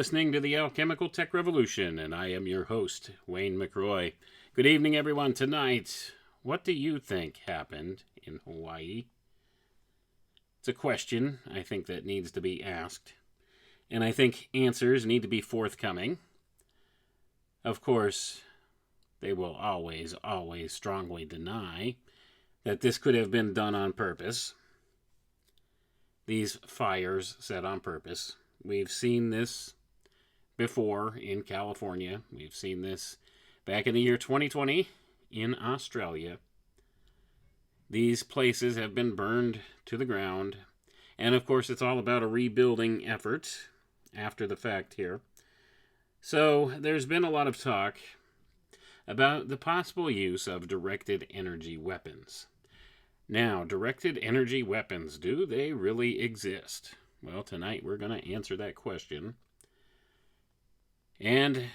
listening to the Alchemical Tech Revolution, and I am your host, Wayne McRoy. Good evening, everyone. Tonight, what do you think happened in Hawaii? It's a question I think that needs to be asked, and I think answers need to be forthcoming. Of course, they will always strongly deny that this could have been done on purpose. These fires set on purpose. We've seen this before in California. We've seen this back in the year 2020 in Australia. These places have been burned to the ground. And of course, it's all about a rebuilding effort after the fact here. So there's been a lot of talk about the possible use of directed energy weapons. Now, directed energy weapons, do they really exist? Well, tonight we're going to answer that question. And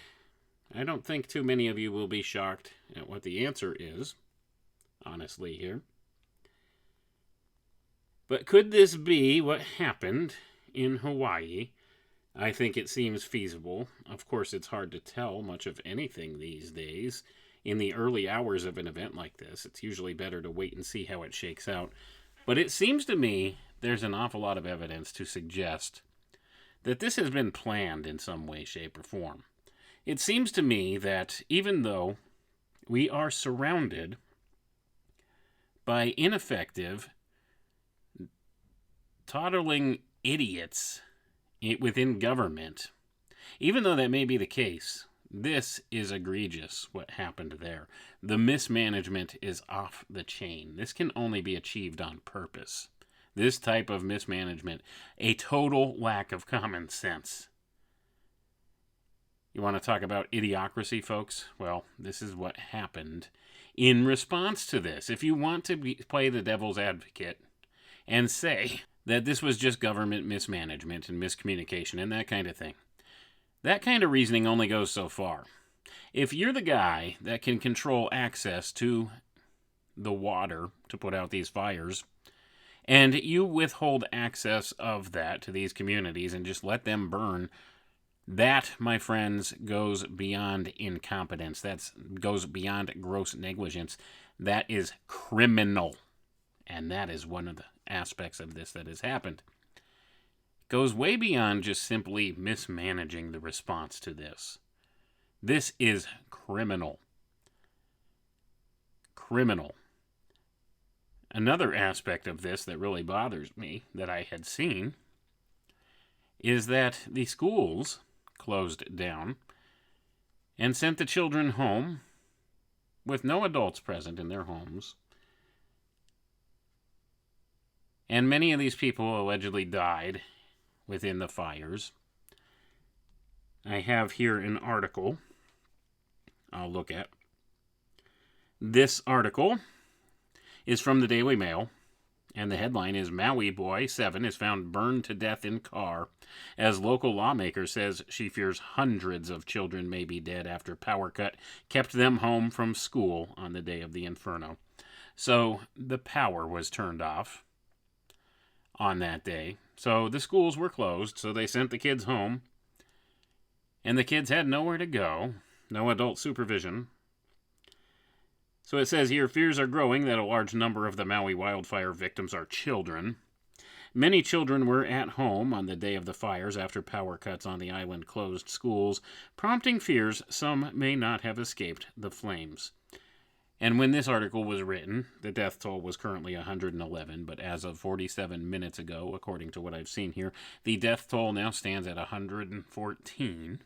I don't think too many of you will be shocked at what the answer is, honestly, here. But could this be what happened in Hawaii? I think it seems feasible. Of course, it's hard to tell much of anything these days. In the early hours of an event like this, it's usually better to wait and see how it shakes out. But it seems to me there's an awful lot of evidence to suggest that this has been planned in some way, shape, or form. It seems to me that even though we are surrounded by ineffective, toddling idiots within government, even though that may be the case, this is egregious, what happened there. The mismanagement is off the chain. This can only be achieved on purpose. This type of mismanagement, a total lack of common sense. You want to talk about idiocracy, folks? Well, this is what happened in response to this. If you want to play the devil's advocate and say that this was just government mismanagement and miscommunication and that kind of thing, that kind of reasoning only goes so far. If you're the guy that can control access to the water to put out these fires, and you withhold access of that to these communities and just let them burn, that, my friends, goes beyond incompetence. That goes beyond gross negligence. That is criminal. And that is one of the aspects of this that has happened. Goes way beyond just simply mismanaging the response to this. This is criminal. Criminal. Another aspect of this that really bothers me that I had seen is that the schools closed down and sent the children home with no adults present in their homes. And many of these people allegedly died within the fires. I have here an article I'll look at. This article is from the Daily Mail, and the headline is Maui Boy 7 is found burned to death in car as local lawmaker says she fears hundreds of children may be dead after power cut kept them home from school on the day of the inferno. So the power was turned off on that day. So the schools were closed, so they sent the kids home. And the kids had nowhere to go, no adult supervision. So it says here, fears are growing that a large number of the Maui wildfire victims are children. Many children were at home on the day of the fires after power cuts on the island closed schools, prompting fears some may not have escaped the flames. And when this article was written, the death toll was currently 111, but as of 47 minutes ago, according to what I've seen here, the death toll now stands at 114.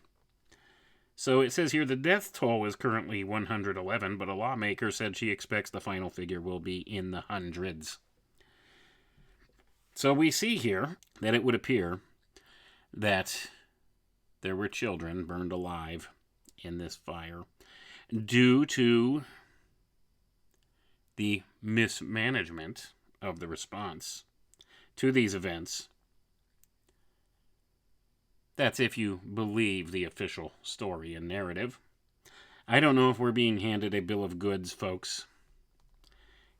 So it says here the death toll is currently 111, but a lawmaker said she expects the final figure will be in the hundreds. So we see here that it would appear that there were children burned alive in this fire due to the mismanagement of the response to these events. That's if you believe the official story and narrative. I don't know if we're being handed a bill of goods, folks.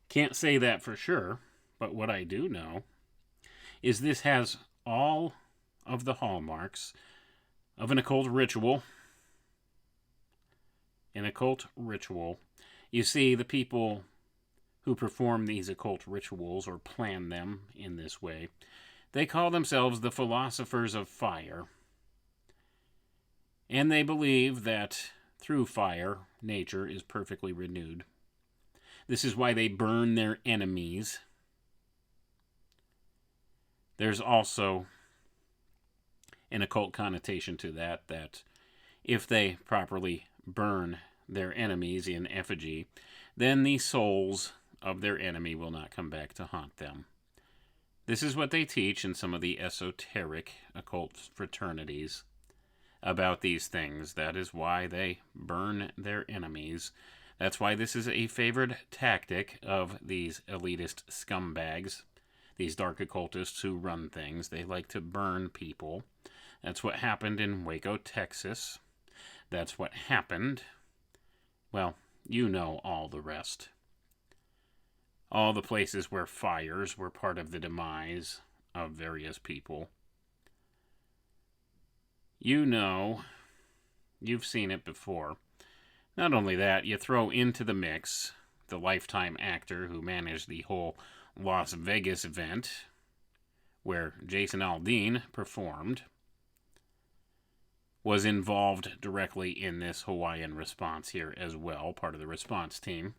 Can't say that for sure, but what I do know is this has all of the hallmarks of an occult ritual. An occult ritual. You see, the people who perform these occult rituals or plan them in this way, they call themselves the philosophers of fire. And they believe that through fire, nature is perfectly renewed. This is why they burn their enemies. There's also an occult connotation to that, that if they properly burn their enemies in effigy, then the souls of their enemy will not come back to haunt them. This is what they teach in some of the esoteric occult fraternities about these things. That is why they burn their enemies. That's why this is a favored tactic of these elitist scumbags, these dark occultists who run things. They like to burn people. That's what happened in Waco, Texas. That's what happened. Well, you know all the rest. All the places where fires were part of the demise of various people. You know, you've seen it before. Not only that, you throw into the mix the Lifetime actor who managed the whole Las Vegas event where Jason Aldean performed, was involved directly in this Hawaiian response here as well, part of the response team.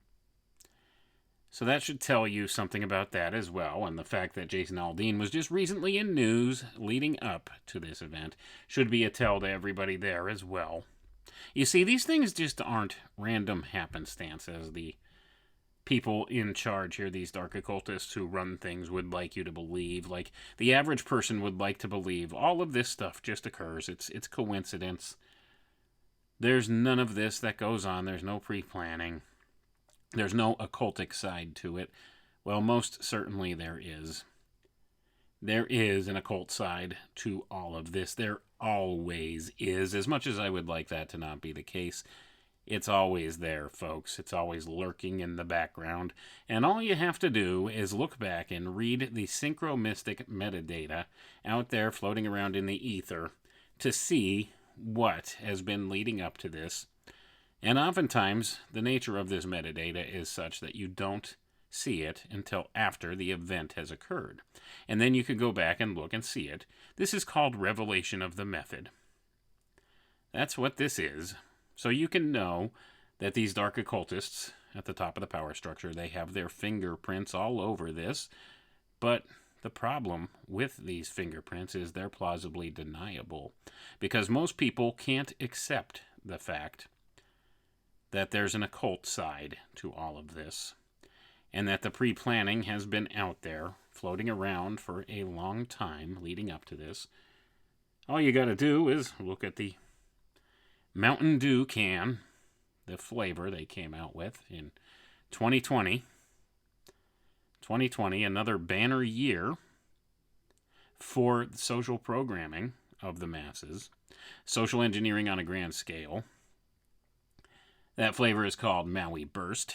So that should tell you something about that as well, and the fact that Jason Aldean was just recently in news leading up to this event should be a tell to everybody there as well. You see, these things just aren't random happenstance, as the people in charge here, these dark occultists who run things, would like you to believe. Like the average person would like to believe all of this stuff just occurs. It's coincidence. There's none of this that goes on. There's no pre-planning. There's no occultic side to it. Well, most certainly there is. There is an occult side to all of this. There always is. As much as I would like that to not be the case, it's always there, folks. It's always lurking in the background. And all you have to do is look back and read the synchromystic metadata out there floating around in the ether to see what has been leading up to this. And oftentimes, the nature of this metadata is such that you don't see it until after the event has occurred. And then you can go back and look and see it. This is called revelation of the method. That's what this is. So you can know that these dark occultists at the top of the power structure, they have their fingerprints all over this. But the problem with these fingerprints is they're plausibly deniable, because most people can't accept the fact that there's an occult side to all of this, and that the pre-planning has been out there, floating around for a long time leading up to this. All you gotta do is look at the Mountain Dew can, the flavor they came out with in 2020. 2020, another banner year for social programming of the masses, social engineering on a grand scale. That flavor is called Maui Burst.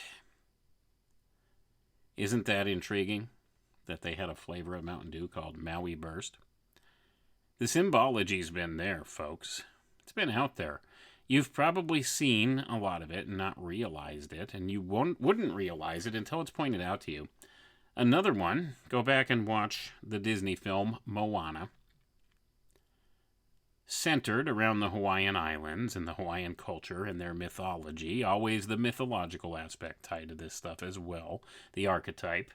Isn't that intriguing that they had a flavor of Mountain Dew called Maui Burst? The symbology's been there, folks. It's been out there. You've probably seen a lot of it and not realized it, and you wouldn't realize it until it's pointed out to you. Another one, go back and watch the Disney film Moana, centered around the Hawaiian Islands and the Hawaiian culture and their mythology. Always the mythological aspect tied to this stuff as well, the archetype.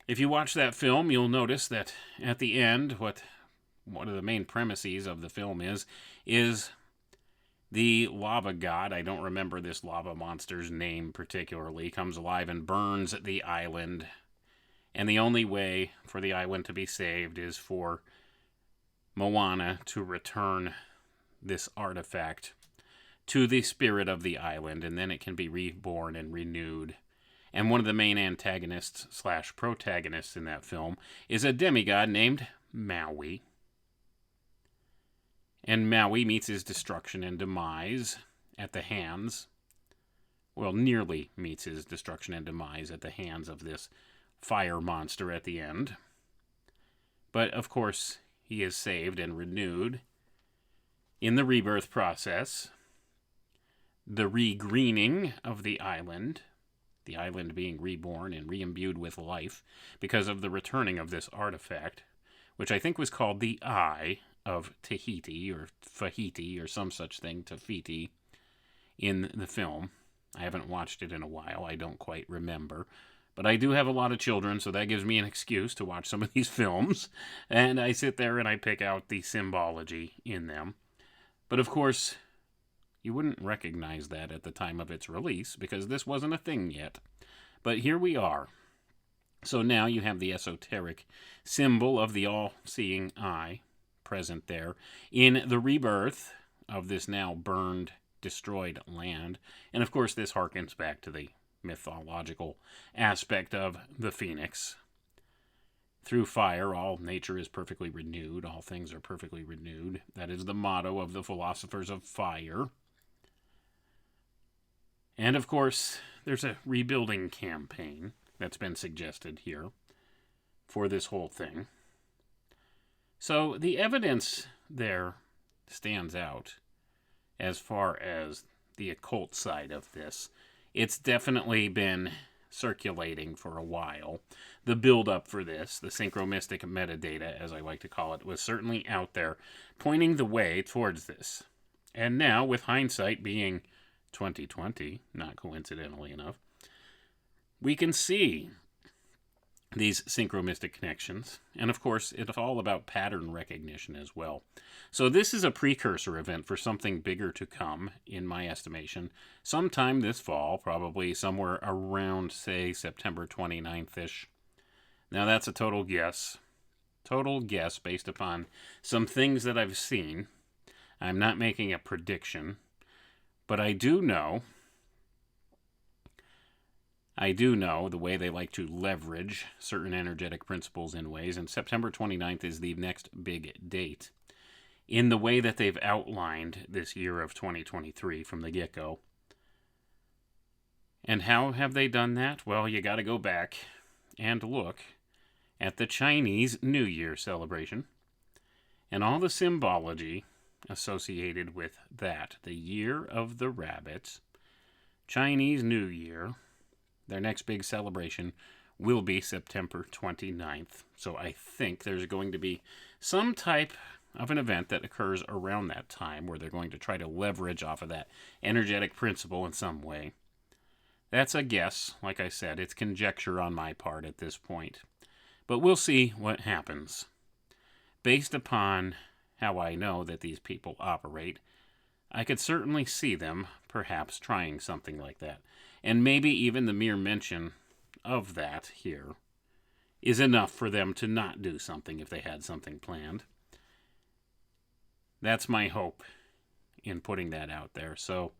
If you watch that film, you'll notice that at the end, what one of the main premises of the film is the lava god, I don't remember this lava monster's name particularly, comes alive and burns the island. And the only way for the island to be saved is for Moana to return this artifact to the spirit of the island, and then it can be reborn and renewed. And one of the main antagonists / protagonists in that film is a demigod named Maui. And Maui meets his destruction and demise at the hands, well, nearly meets his destruction and demise at the hands of this fire monster at the end. But, of course, he is saved and renewed In the rebirth process, the regreening of the island being reborn and re-imbued with life because of the returning of this artifact, which I think was called the Eye of Tahiti or Fahiti or some such thing, Tafiti, in the film. I haven't watched it in a while. I don't quite remember. But I do have a lot of children, so that gives me an excuse to watch some of these films. And I sit there and I pick out the symbology in them. But of course, you wouldn't recognize that at the time of its release because this wasn't a thing yet. But here we are. So now you have the esoteric symbol of the all-seeing eye present there in the rebirth of this now burned, destroyed land. And of course, this harkens back to the mythological aspect of the phoenix. Through fire, all nature is perfectly renewed. All things are perfectly renewed. That is the motto of the philosophers of fire. And of course, there's a rebuilding campaign that's been suggested here for this whole thing. So the evidence there stands out as far as the occult side of this. It's definitely been circulating for a while. The build-up for this, the synchromystic metadata, as I like to call it, was certainly out there, pointing the way towards this. And now, with hindsight being 2020, not coincidentally enough, we can see these synchromystic connections. And of course, it's all about pattern recognition as well. So this is a precursor event for something bigger to come, in my estimation, sometime this fall, probably somewhere around, say, September 29th-ish. Now that's a total guess. Total guess based upon some things that I've seen. I'm not making a prediction. But I do know the way they like to leverage certain energetic principles in ways, and September 29th is the next big date. In the way that they've outlined this year of 2023 from the get-go. And how have they done that? Well, you got to go back and look at the Chinese New Year celebration and all the symbology associated with that. The Year of the Rabbit, Chinese New Year, their next big celebration will be September 29th. So I think there's going to be some type of an event that occurs around that time where they're going to try to leverage off of that energetic principle in some way. That's a guess. Like I said, it's conjecture on my part at this point. But we'll see what happens. Based upon how I know that these people operate, I could certainly see them perhaps trying something like that. And maybe even the mere mention of that here is enough for them to not do something if they had something planned. That's my hope in putting that out there. So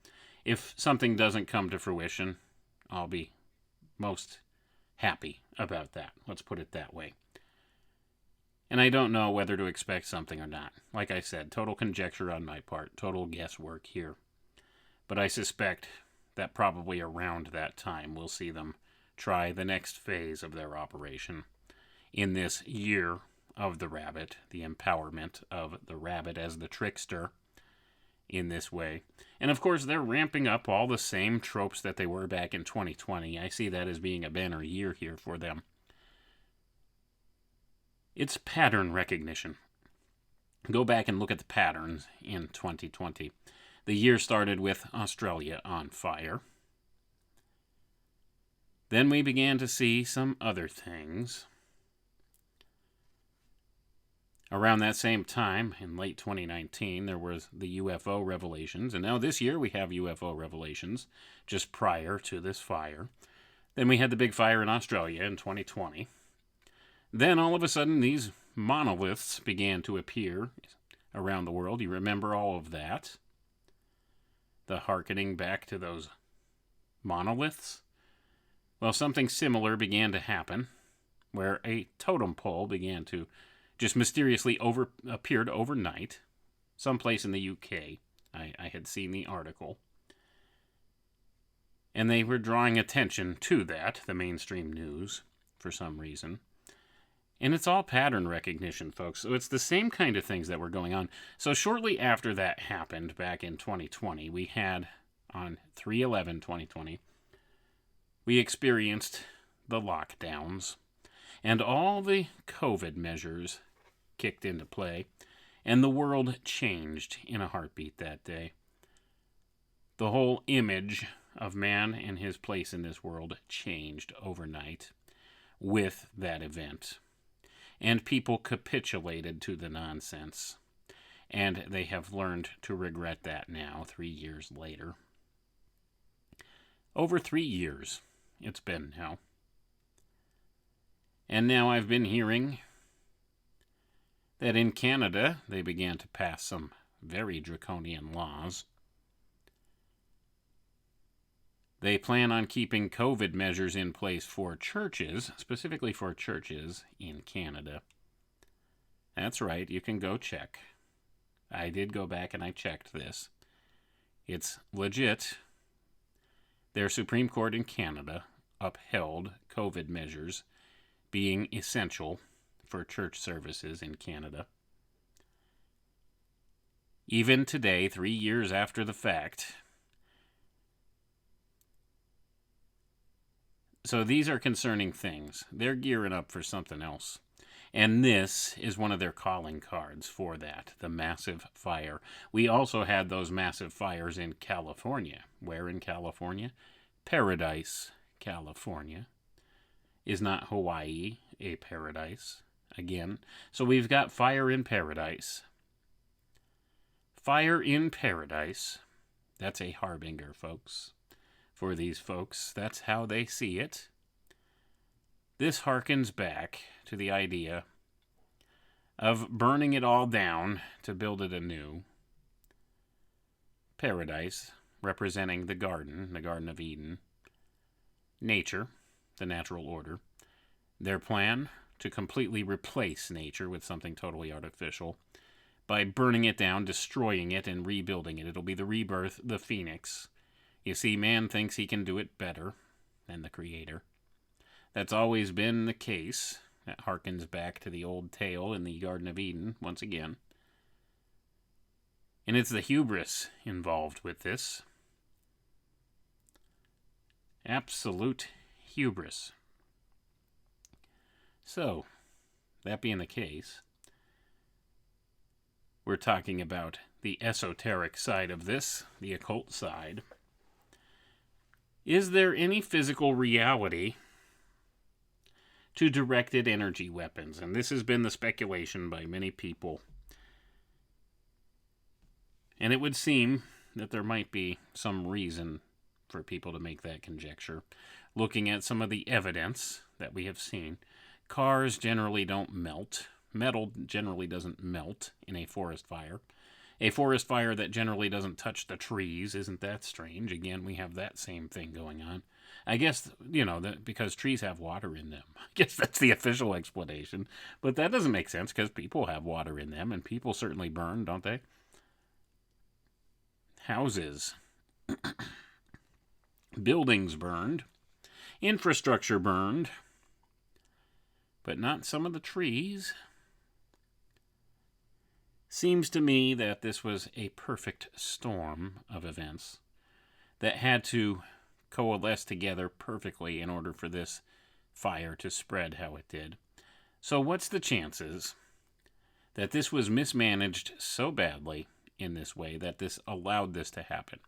if something doesn't come to fruition, I'll be most happy about that. Let's put it that way. And I don't know whether to expect something or not. Like I said, total conjecture on my part, total guesswork here. But I suspect that probably around that time we'll see them try the next phase of their operation in this year of the rabbit, the empowerment of the rabbit as the trickster in this way. And of course, they're ramping up all the same tropes that they were back in 2020. I see that as being a banner year here for them. It's pattern recognition. Go back and look at the patterns in 2020. The year started with Australia on fire. Then we began to see some other things. Around that same time, in late 2019, there was the UFO revelations. And now this year we have UFO revelations just prior to this fire. Then we had the big fire in Australia in 2020. Then all of a sudden these monoliths began to appear around the world. You remember all of that? The hearkening back to those monoliths? Well, something similar began to happen, where a totem pole began to just mysteriously appeared overnight, someplace in the UK. I had seen the article. And they were drawing attention to that, the mainstream news, for some reason. And it's all pattern recognition, folks. So it's the same kind of things that were going on. So shortly after that happened back in 2020, we had on 3/11/2020, we experienced the lockdowns and all the COVID measures kicked into play, and the world changed in a heartbeat that day. The whole image of man and his place in this world changed overnight with that event. And people capitulated to the nonsense. And they have learned to regret that now, 3 years later. Over 3 years it's been now. And now I've been hearing that in Canada they began to pass some very draconian laws. They plan on keeping COVID measures in place for churches, specifically for churches in Canada. That's right, you can go check. I did go back and I checked this. It's legit. Their Supreme Court in Canada upheld COVID measures being essential for church services in Canada. Even today, 3 years after the fact. So these are concerning things. They're gearing up for something else. And this is one of their calling cards for that, the massive fire. We also had those massive fires in California. Where in California? Paradise, California. Is not Hawaii a paradise? Again. So we've got fire in paradise. Fire in paradise. That's a harbinger, folks. For these folks, that's how they see it. This harkens back to the idea of burning it all down to build it anew. Paradise, representing the Garden of Eden. Nature, the natural order. Their plan, to completely replace nature with something totally artificial by burning it down, destroying it, and rebuilding it. It'll be the rebirth, the phoenix. You see, man thinks he can do it better than the Creator. That's always been the case. That harkens back to the old tale in the Garden of Eden, once again. And it's the hubris involved with this. Absolute hubris. So, that being the case, we're talking about the esoteric side of this, the occult side. Is there any physical reality to directed energy weapons? And this has been the speculation by many people. And it would seem that there might be some reason for people to make that conjecture. Looking at some of the evidence that we have seen, cars generally don't melt. Metal generally doesn't melt in a forest fire. A forest fire that generally doesn't touch the trees, isn't that strange? Again, we have that same thing going on. I guess, that because trees have water in them. I guess that's the official explanation. But that doesn't make sense because people have water in them, and people certainly burn, don't they? Houses. Buildings burned. Infrastructure burned. But not some of the trees. Seems to me that this was a perfect storm of events that had to coalesce together perfectly in order for this fire to spread how it did. So what's the chances that this was mismanaged so badly in this way that this allowed this to happen?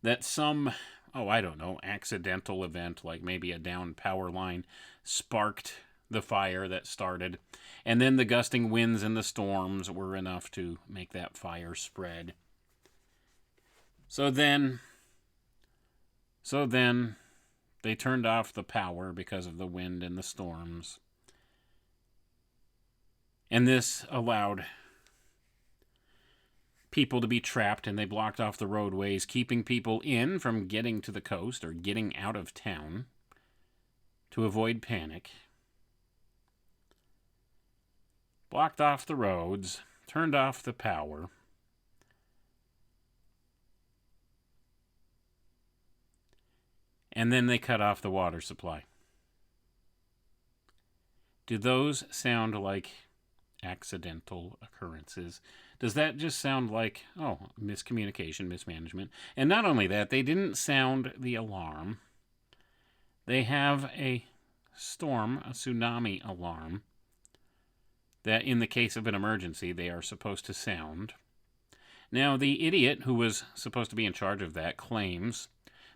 That some, accidental event, like maybe a downed power line, sparked the fire that started, and then the gusting winds and the storms were enough to make that fire spread. So then they turned off the power because of the wind and the storms. And this allowed people to be trapped, and they blocked off the roadways, keeping people in from getting to the coast or getting out of town to avoid panic. Blocked off the roads, turned off the power. And then they cut off the water supply. Do those sound like accidental occurrences? Does that just sound like, oh, miscommunication, mismanagement? And not only that, they didn't sound the alarm. They have a storm, a tsunami alarm, that in the case of an emergency, they are supposed to sound. Now, the idiot who was supposed to be in charge of that claims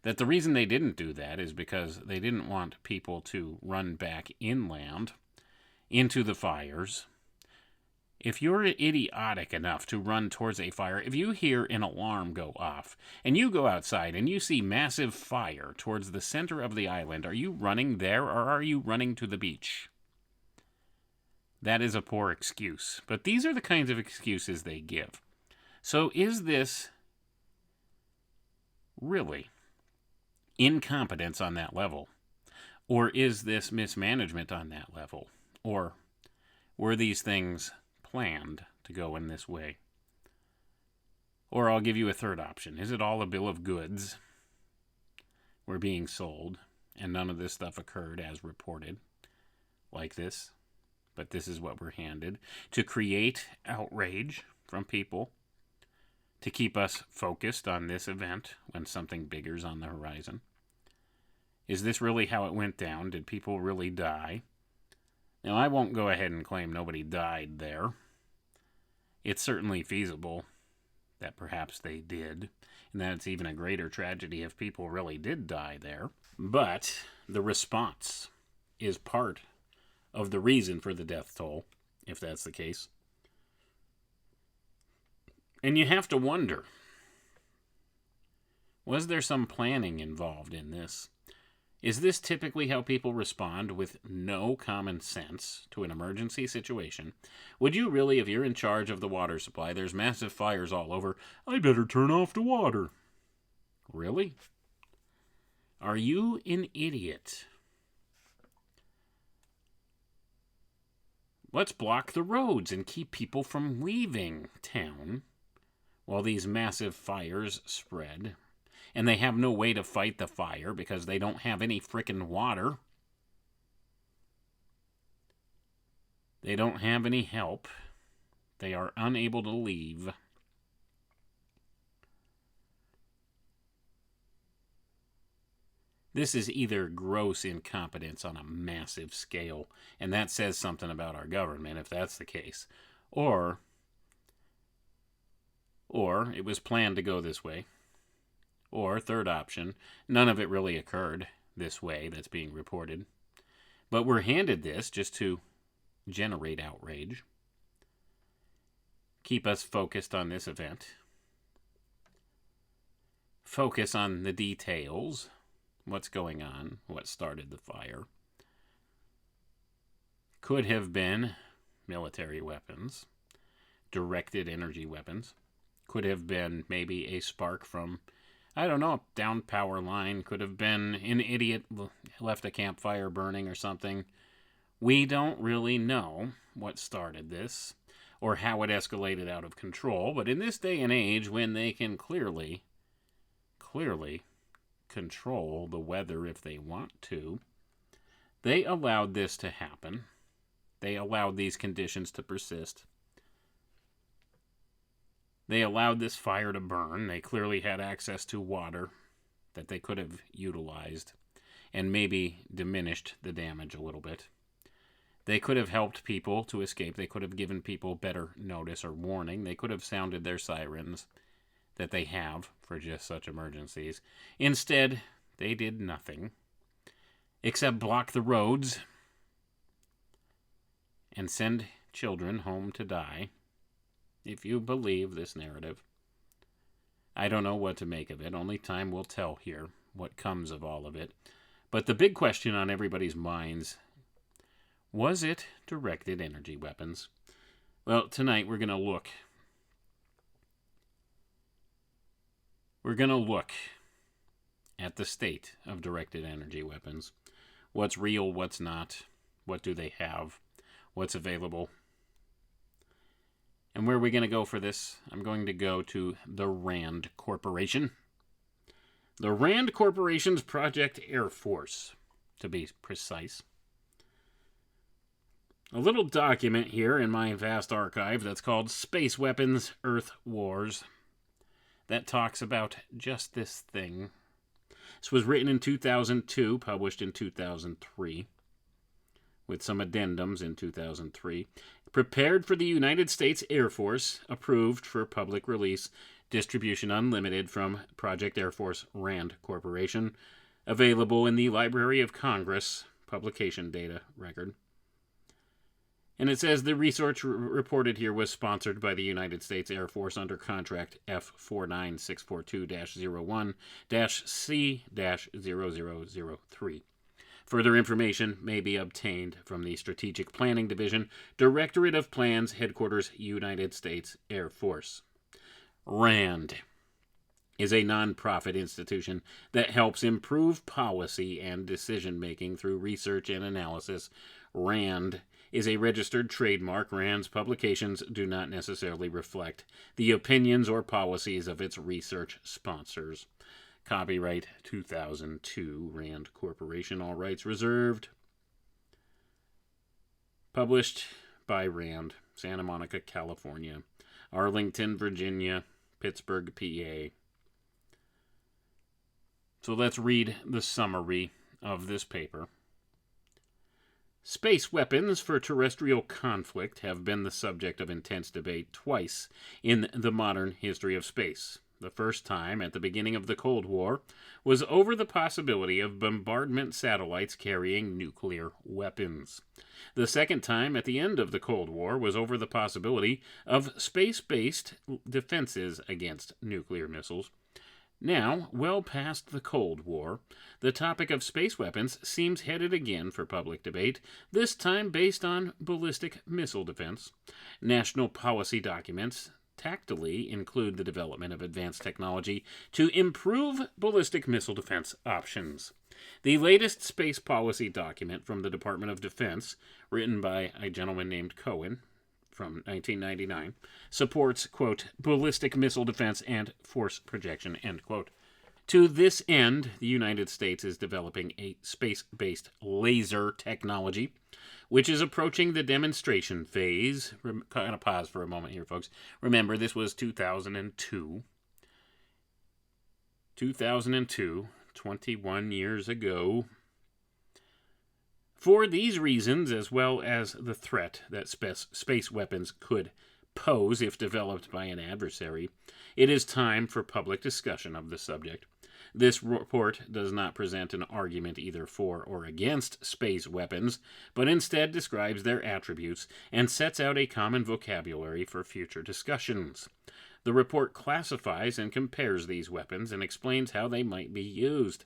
that the reason they didn't do that is because they didn't want people to run back inland into the fires. If you're idiotic enough to run towards a fire, if you hear an alarm go off and you go outside and you see massive fire towards the center of the island, are you running there or are you running to the beach? That is a poor excuse. But these are the kinds of excuses they give. So is this really incompetence on that level? Or is this mismanagement on that level? Or were these things planned to go in this way? Or I'll give you a third option. Is it all a bill of goods were being sold and none of this stuff occurred as reported like this? But this is what we're handed to create outrage from people, to keep us focused on this event when something bigger's on the horizon. Is this really how it went down? Did people really die? Now, I won't go ahead and claim nobody died there. It's certainly feasible that perhaps they did, and that it's even a greater tragedy if people really did die there. But the response is part of the reason for the death toll, if that's the case. And you have to wonder, was there some planning involved in this? Is this typically how people respond with no common sense to an emergency situation? Would you really, if you're in charge of the water supply, there's massive fires all over, I better turn off the water? Really? Are you an idiot? Let's block the roads and keep people from leaving town while these massive fires spread. And they have no way to fight the fire because they don't have any frickin' water. They don't have any help. They are unable to leave. This is either gross incompetence on a massive scale, and that says something about our government if that's the case, or it was planned to go this way. Or, third option, none of it really occurred this way that's being reported. But we're handed this just to generate outrage, keep us focused on this event, focus on the details, what's going on, what started the fire. Could have been military weapons, directed energy weapons. Could have been maybe a spark from, I don't know, down power line. Could have been an idiot left a campfire burning or something. We don't really know what started this or how it escalated out of control. But in this day and age, when they can clearly control the weather if they want to, they allowed this to happen. They allowed these conditions to persist. They allowed this fire to burn. They clearly had access to water that they could have utilized and maybe diminished the damage a little bit. They could have helped people to escape. They could have given people better notice or warning. They could have sounded their sirens that they have for just such emergencies. Instead, they did nothing except block the roads and send children home to die. If you believe this narrative, I don't know what to make of it. Only time will tell here what comes of all of it. But the big question on everybody's minds, was it directed energy weapons? Well, tonight we're going to look. We're going to look at the state of directed energy weapons. What's real, what's not, what do they have, what's available. And where are we going to go for this? I'm going to go to the RAND Corporation. The RAND Corporation's Project Air Force, to be precise. a little document here in my vast archive that's called Space Weapons, Earth Wars that talks about just this thing. This was written in 2002, published in 2003, with some addendums in 2003. Prepared for the United States Air Force, approved for public release, distribution unlimited from Project Air Force RAND Corporation, available in the Library of Congress publication data record. And it says the research reported here was sponsored by the United States Air Force under contract F49642-01-C-0003. Further information may be obtained from the Strategic Planning Division, Directorate of Plans, Headquarters, United States Air Force. RAND is a nonprofit institution that helps improve policy and decision-making through research and analysis. RAND is a registered trademark. RAND's publications do not necessarily reflect the opinions or policies of its research sponsors. Copyright 2002, RAND Corporation, all rights reserved. Published by RAND, Santa Monica, California, Arlington, Virginia, Pittsburgh, PA. So let's read the summary of this paper. Space weapons for terrestrial conflict have been the subject of intense debate twice in the modern history of space. The first time, at the beginning of the Cold War, was over the possibility of bombardment satellites carrying nuclear weapons. The second time, at the end of the Cold War, was over the possibility of space-based defenses against nuclear missiles. Now, well past the Cold War, the topic of space weapons seems headed again for public debate, this time based on ballistic missile defense. National policy documents tactily include the development of advanced technology to improve ballistic missile defense options. The latest space policy document from the Department of Defense, written by a gentleman named Cohen, from 1999, supports, quote, ballistic missile defense and force projection, end quote. To this end, the United States is developing a space-based laser technology, which is approaching the demonstration phase. Kind of pause for a moment here, folks. Remember, this was 2002. 2002, 21 years ago. For these reasons, as well as the threat that space weapons could pose if developed by an adversary, it is time for public discussion of the subject. This report does not present an argument either for or against space weapons, but instead describes their attributes and sets out a common vocabulary for future discussions. The report classifies and compares these weapons and explains how they might be used.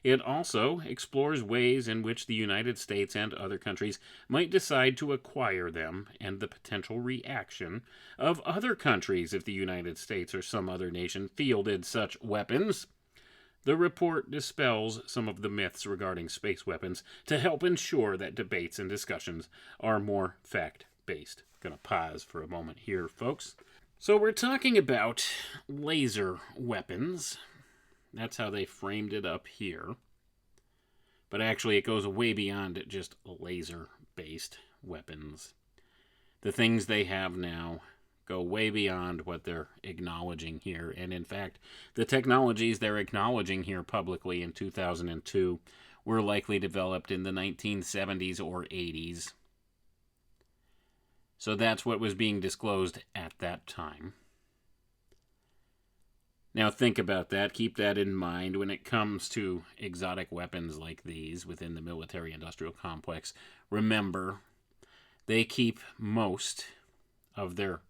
It also explores ways in which the United States and other countries might decide to acquire them and the potential reaction of other countries if the United States or some other nation fielded such weapons. The report dispels some of the myths regarding space weapons to help ensure that debates and discussions are more fact-based. Going to pause for a moment here, folks. So we're talking about laser weapons. That's how they framed it up here. But actually, it goes way beyond just laser-based weapons. The things they have now go way beyond what they're acknowledging here. And in fact, the technologies they're acknowledging here publicly in 2002 were likely developed in the 1970s or 80s. So that's what was being disclosed at that time. Now think about that. Keep that in mind when it comes to exotic weapons like these within the military-industrial complex. Remember, they keep most of their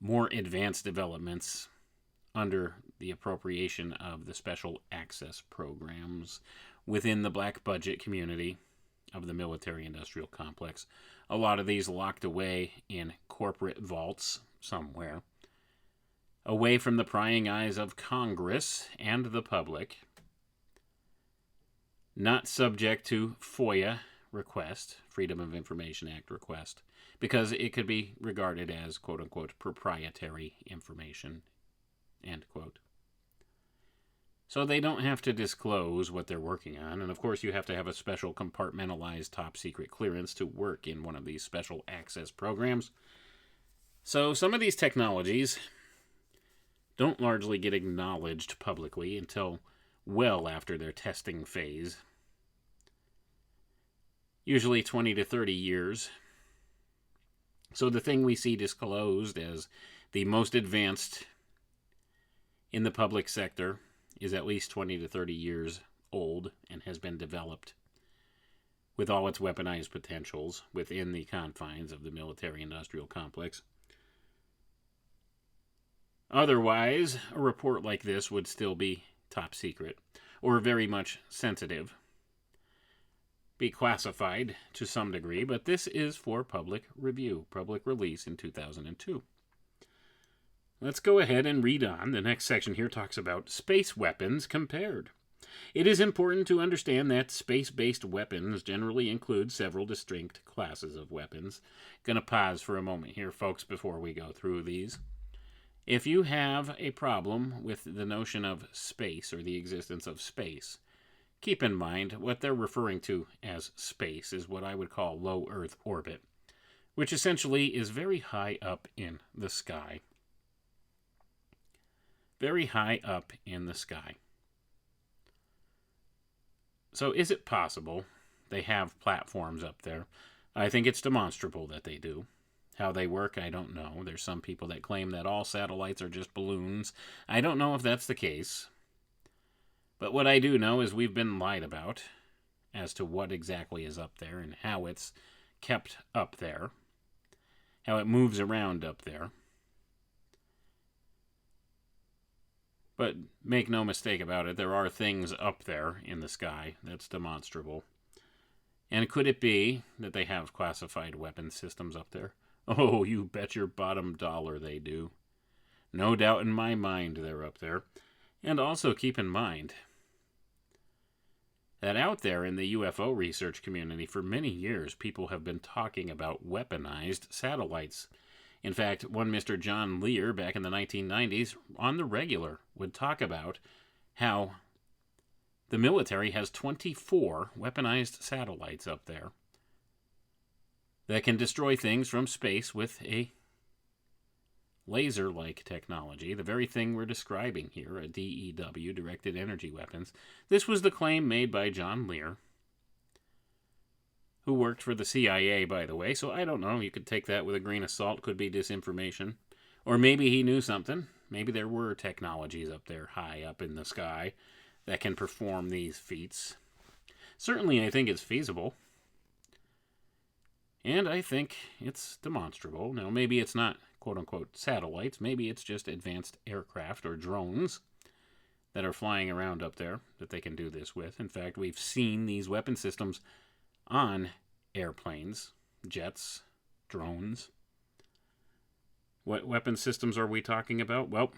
more advanced developments under the appropriation of the special access programs within the black budget community of the military-industrial complex. A lot of these locked away in corporate vaults somewhere, away from the prying eyes of Congress and the public, not subject to FOIA request, Freedom of Information Act request, because it could be regarded as, quote-unquote, proprietary information, end quote. So they don't have to disclose what they're working on. And of course, you have to have a special compartmentalized top secret clearance to work in one of these special access programs. So some of these technologies don't largely get acknowledged publicly until well after their testing phase. Usually 20 to 30 years. So the thing we see disclosed as the most advanced in the public sector is at least 20 to 30 years old and has been developed with all its weaponized potentials within the confines of the military-industrial complex. Otherwise, a report like this would still be top secret or very much sensitive, be classified to some degree, but this is for public review, public release in 2002. Let's go ahead and read on. The next section here talks about space weapons compared. It is important to understand that space-based weapons generally include several distinct classes of weapons. Going to pause for a moment here, folks, before we go through these. If you have a problem with the notion of space or the existence of space, keep in mind what they're referring to as space is what I would call low Earth orbit, which essentially is very high up in the sky. Very high up in the sky. So is it possible they have platforms up there? I think it's demonstrable that they do. How they work, I don't know. There's some people that claim that all satellites are just balloons. I don't know if that's the case. But what I do know is we've been lied about as to what exactly is up there and how it's kept up there. How it moves around up there. But make no mistake about it, there are things up there in the sky that's demonstrable. And could it be that they have classified weapon systems up there? Oh, you bet your bottom dollar they do. No doubt in my mind they're up there. And also keep in mind that out there in the UFO research community for many years, people have been talking about weaponized satellites. In fact, one Mr. John Lear back in the 1990s on the regular would talk about how the military has 24 weaponized satellites up there that can destroy things from space with a laser-like technology, the very thing we're describing here, a D.E.W, directed energy weapons. This was the claim made by John Lear, who worked for the CIA, by the way, so I don't know. You could take that with a grain of salt. Could be disinformation. Or maybe he knew something. Maybe there were technologies up there high up in the sky that can perform these feats. Certainly, I think it's feasible. And I think it's demonstrable. Now, maybe it's not quote-unquote satellites. Maybe it's just advanced aircraft or drones that are flying around up there that they can do this with. In fact, we've seen these weapon systems on airplanes, jets, drones. What weapon systems are we talking about? Well,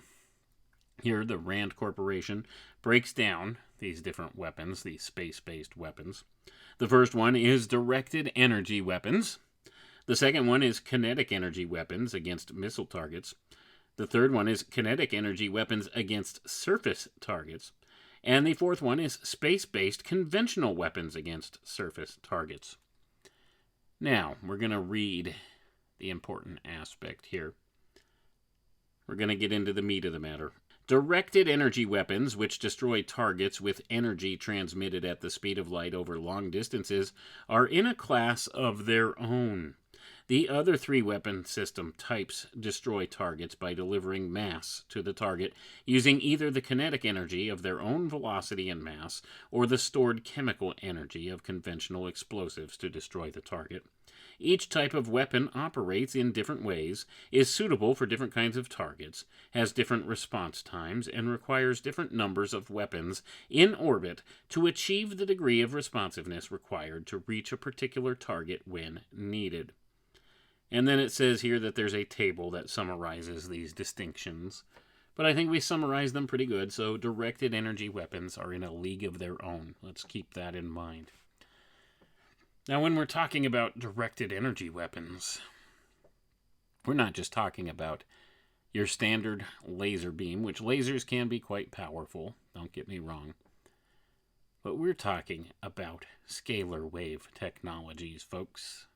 here the RAND Corporation breaks down these different weapons, these space-based weapons. The first one is directed energy weapons. The second one is kinetic energy weapons against missile targets. The third one is kinetic energy weapons against surface targets. And the fourth one is space-based conventional weapons against surface targets. Now, we're going to read the important aspect here. We're going to get into the meat of the matter. Directed energy weapons, which destroy targets with energy transmitted at the speed of light over long distances, are in a class of their own. The other three weapon system types destroy targets by delivering mass to the target using either the kinetic energy of their own velocity and mass or the stored chemical energy of conventional explosives to destroy the target. Each type of weapon operates in different ways, is suitable for different kinds of targets, has different response times, and requires different numbers of weapons in orbit to achieve the degree of responsiveness required to reach a particular target when needed. And then it says here that there's a table that summarizes these distinctions. But I think we summarized them pretty good, so directed energy weapons are in a league of their own. Let's keep that in mind. Now, when we're talking about directed energy weapons, we're not just talking about your standard laser beam, which lasers can be quite powerful, don't get me wrong. But we're talking about scalar wave technologies, folks,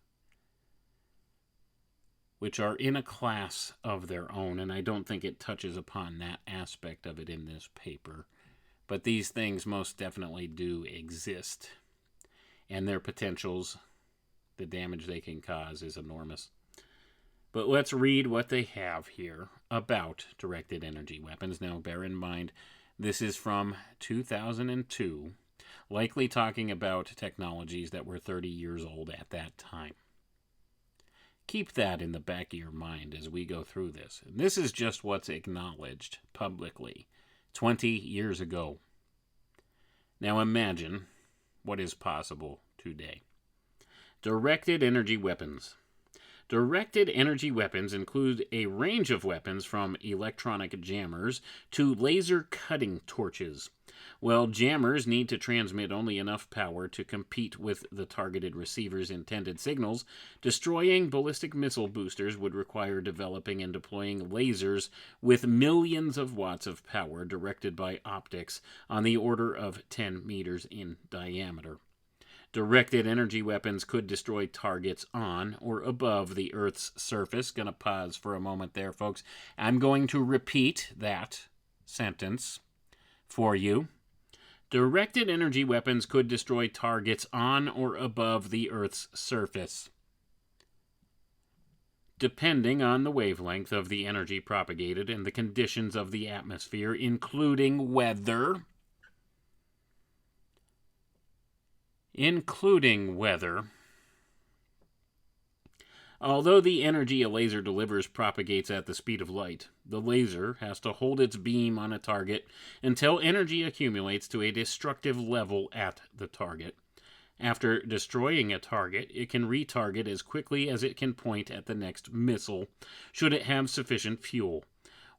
which are in a class of their own, and I don't think it touches upon that aspect of it in this paper. But these things most definitely do exist, and their potentials, the damage they can cause, is enormous. But let's read what they have here about directed energy weapons. Now, bear in mind, this is from 2002, likely talking about technologies that were 30 years old at that time. Keep that in the back of your mind as we go through this. And this is just what's acknowledged publicly 20 years ago. Now imagine what is possible today. Directed energy weapons. Directed energy weapons include a range of weapons from electronic jammers to laser cutting torches. Well, jammers need to transmit only enough power to compete with the targeted receiver's intended signals. Destroying ballistic missile boosters would require developing and deploying lasers with millions of watts of power directed by optics on the order of 10 meters in diameter. Directed energy weapons could destroy targets on or above the Earth's surface. Gonna pause for a moment there, folks. I'm going to repeat that sentence for you. Directed energy weapons could destroy targets on or above the Earth's surface, depending on the wavelength of the energy propagated and the conditions of the atmosphere, including weather. Although the energy a laser delivers propagates at the speed of light, the laser has to hold its beam on a target until energy accumulates to a destructive level at the target. After destroying a target, it can retarget as quickly as it can point at the next missile, should it have sufficient fuel.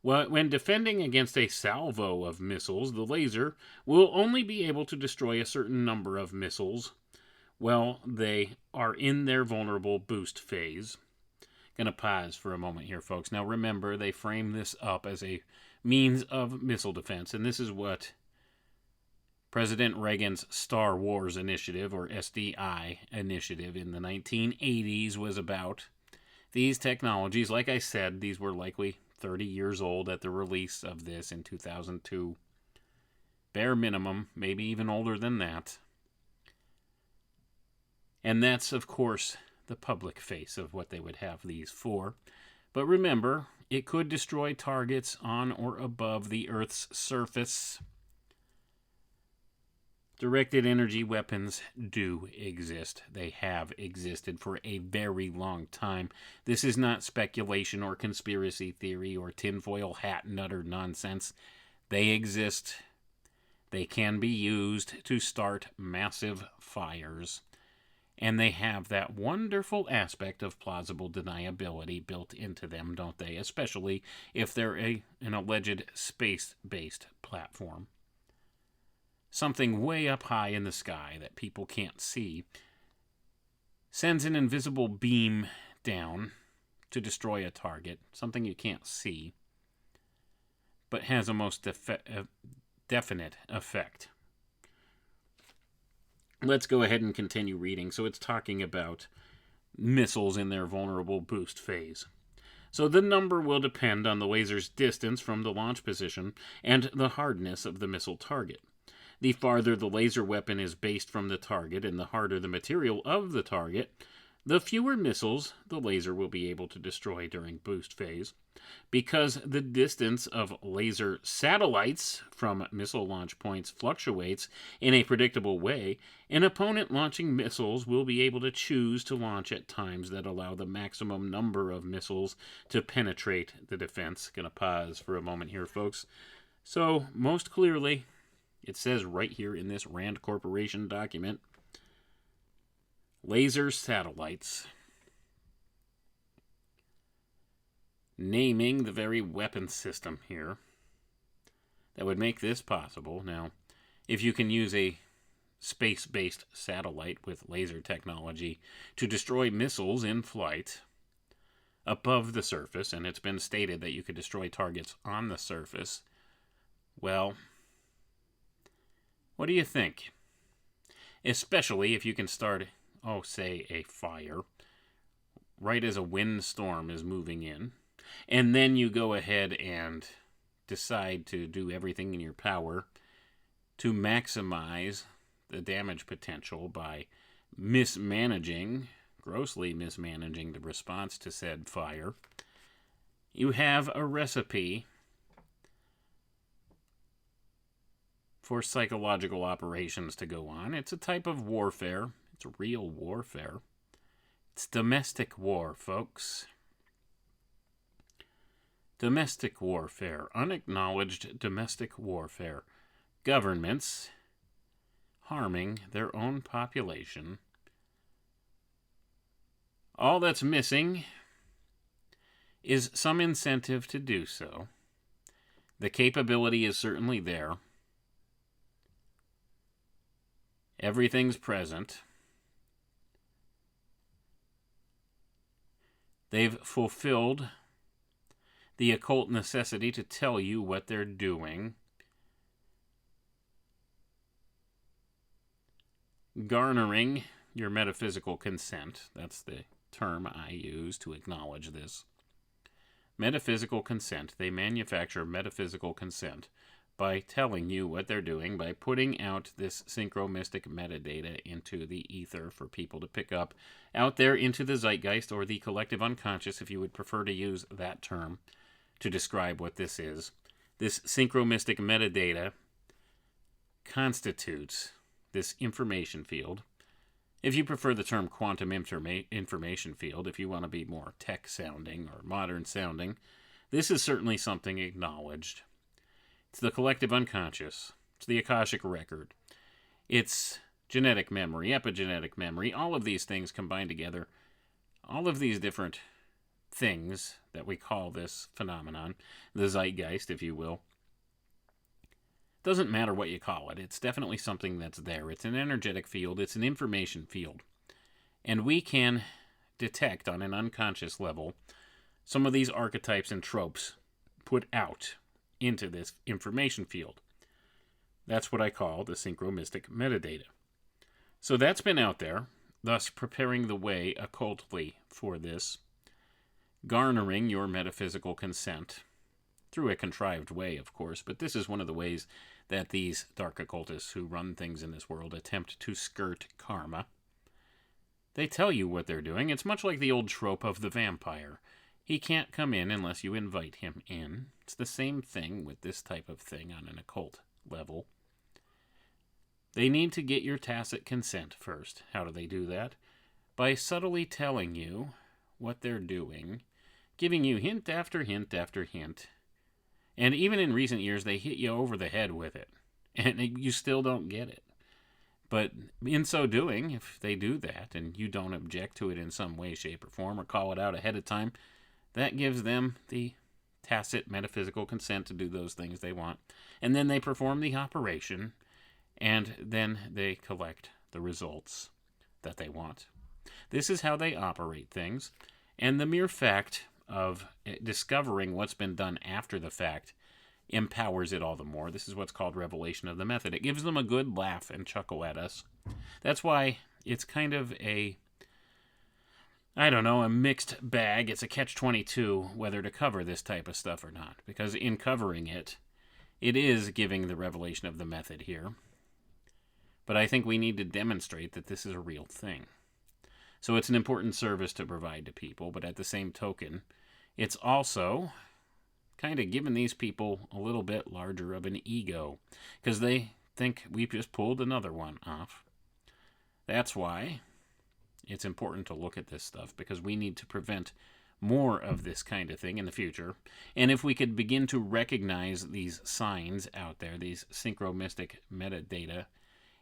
When defending against a salvo of missiles, the laser will only be able to destroy a certain number of missiles while they are in their vulnerable boost phase. Gonna pause for a moment here, folks. Now remember, they frame this up as a means of missile defense, and this is what President Reagan's Star Wars initiative, or SDI initiative, in the 1980s was about. These technologies, like I said, these were likely 30 years old at the release of this in 2002. Bare minimum, maybe even older than that. And that's, of course, the public face of what they would have these for. But remember, it could destroy targets on or above the Earth's surface. Directed energy weapons do exist. They have existed for a very long time. This is not speculation or conspiracy theory or tinfoil hat nutter nonsense. They exist. They can be used to start massive fires. And they have that wonderful aspect of plausible deniability built into them, don't they? Especially if they're an alleged space-based platform. Something way up high in the sky that people can't see sends an invisible beam down to destroy a target, something you can't see, but has a most definite effect. Let's go ahead and continue reading. So it's talking about missiles in their vulnerable boost phase. So the number will depend on the laser's distance from the launch position and the hardness of the missile target. The farther the laser weapon is based from the target and the harder the material of the target, the fewer missiles the laser will be able to destroy during boost phase. Because the distance of laser satellites from missile launch points fluctuates in a predictable way, an opponent launching missiles will be able to choose to launch at times that allow the maximum number of missiles to penetrate the defense. Gonna pause for a moment here, folks. So, most clearly, it says right here in this Rand Corporation document, laser satellites, naming the very weapon system here that would make this possible. Now, if you can use a space-based satellite with laser technology to destroy missiles in flight, above the surface, and it's been stated that you could destroy targets on the surface. Well, what do you think? Especially if you can start, say, a fire right as a windstorm is moving in, and then you go ahead and decide to do everything in your power to maximize the damage potential by grossly mismanaging the response to said fire. You have a recipe for psychological operations to go on. It's a type of warfare. It's real warfare. It's domestic war, folks. Domestic warfare. Unacknowledged domestic warfare. Governments harming their own population. All that's missing is some incentive to do so. The capability is certainly there. Everything's present. They've fulfilled the occult necessity to tell you what they're doing. Garnering your metaphysical consent. That's the term I use to acknowledge this. Metaphysical consent. They manufacture metaphysical consent by telling you what they're doing, by putting out this synchromystic metadata into the ether for people to pick up, out there into the zeitgeist, or the collective unconscious, if you would prefer to use that term to describe what this is. This synchromystic metadata constitutes this information field. If you prefer the term quantum information field, if you want to be more tech-sounding or modern-sounding, this is certainly something acknowledged. It's the collective unconscious. It's the Akashic record. It's genetic memory, epigenetic memory, all of these things combined together. All of these different things that we call this phenomenon, the zeitgeist, if you will. Doesn't matter what you call it. It's definitely something that's there. It's an energetic field. It's an information field. And we can detect on an unconscious level some of these archetypes and tropes put out into this information field. That's what I call the synchromystic metadata. So that's been out there, thus preparing the way occultly for this, garnering your metaphysical consent through a contrived way, of course, but this is one of the ways that these dark occultists who run things in this world attempt to skirt karma. They tell you what they're doing. It's much like the old trope of the vampire. He can't come in unless you invite him in. It's the same thing with this type of thing on an occult level. They need to get your tacit consent first. How do they do that? By subtly telling you what they're doing, giving you hint after hint after hint. And even in recent years, they hit you over the head with it. And you still don't get it. But in so doing, if they do that and you don't object to it in some way, shape, or form, or call it out ahead of time, that gives them the tacit metaphysical consent to do those things they want. And then they perform the operation, and then they collect the results that they want. This is how they operate things. And the mere fact of discovering what's been done after the fact empowers it all the more. This is what's called revelation of the method. It gives them a good laugh and chuckle at us. That's why it's kind of a mixed bag. It's a catch-22 whether to cover this type of stuff or not. Because in covering it, it is giving the revelation of the method here. But I think we need to demonstrate that this is a real thing. So it's an important service to provide to people, but at the same token, it's also kind of giving these people a little bit larger of an ego, because they think we've just pulled another one off. That's why it's important to look at this stuff, because we need to prevent more of this kind of thing in the future. And if we could begin to recognize these signs out there, these synchromystic metadata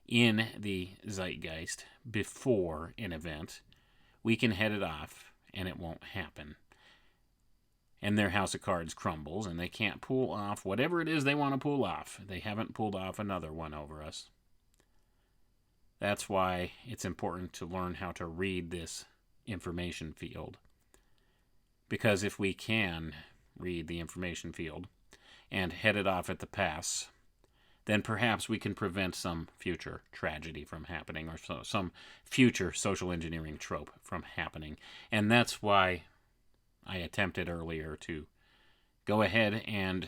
in the zeitgeist before an event, we can head it off and it won't happen. And their house of cards crumbles and they can't pull off whatever it is they want to pull off. They haven't pulled off another one over us. That's why it's important to learn how to read this information field. Because if we can read the information field and head it off at the pass, then perhaps we can prevent some future tragedy from happening, or some future social engineering trope from happening. And that's why I attempted earlier to go ahead and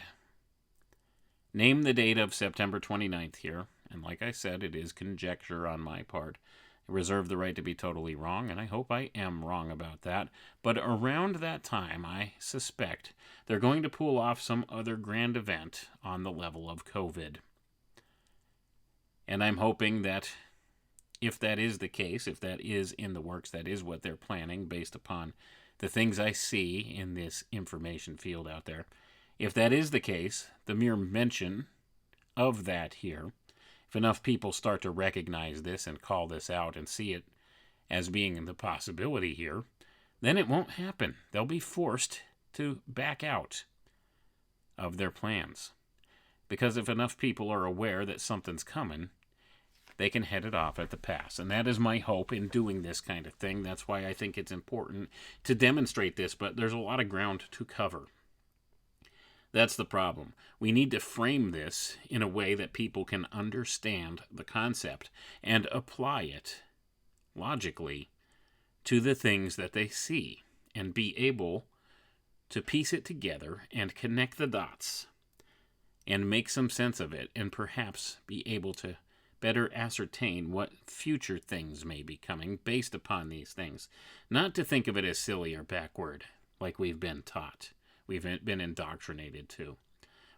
name the date of September 29th here. And like I said, it is conjecture on my part. I reserve the right to be totally wrong, and I hope I am wrong about that. But around that time, I suspect they're going to pull off some other grand event on the level of COVID. And I'm hoping that if that is the case, if that is in the works, that is what they're planning based upon the things I see in this information field out there. If that is the case, the mere mention of that here, if enough people start to recognize this and call this out and see it as being the possibility here, then it won't happen. They'll be forced to back out of their plans. Because if enough people are aware that something's coming, they can head it off at the pass. And that is my hope in doing this kind of thing. That's why I think it's important to demonstrate this, but there's a lot of ground to cover. That's the problem. We need to frame this in a way that people can understand the concept and apply it logically to the things that they see, and be able to piece it together and connect the dots and make some sense of it, and perhaps be able to better ascertain what future things may be coming based upon these things. Not to think of it as silly or backward, like we've been taught. We've been indoctrinated to.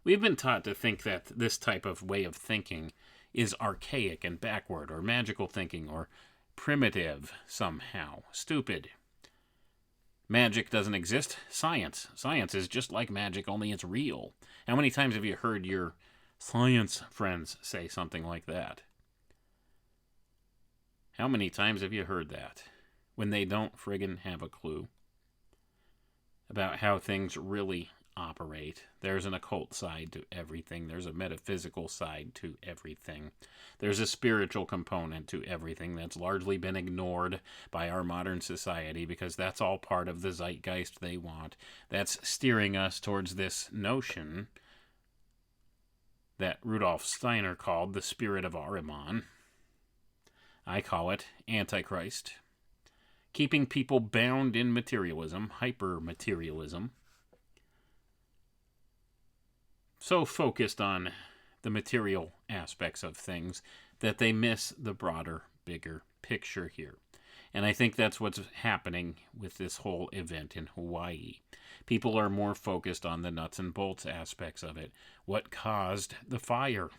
We've been taught to think that this type of way of thinking is archaic and backward, or magical thinking, or primitive somehow. Stupid. Magic doesn't exist. Science. Science is just like magic, only it's real. How many times have you heard your science friends say something like that? How many times have you heard that? When they don't friggin' have a clue about how things really operate. There's an occult side to everything. There's a metaphysical side to everything. There's a spiritual component to everything that's largely been ignored by our modern society, because that's all part of the zeitgeist they want. That's steering us towards this notion that Rudolf Steiner called the spirit of Ahriman. I call it Antichrist. Keeping people bound in materialism, hyper-materialism. So focused on the material aspects of things that they miss the broader, bigger picture here. And I think that's what's happening with this whole event in Hawaii. People are more focused on the nuts and bolts aspects of it. What caused the fire?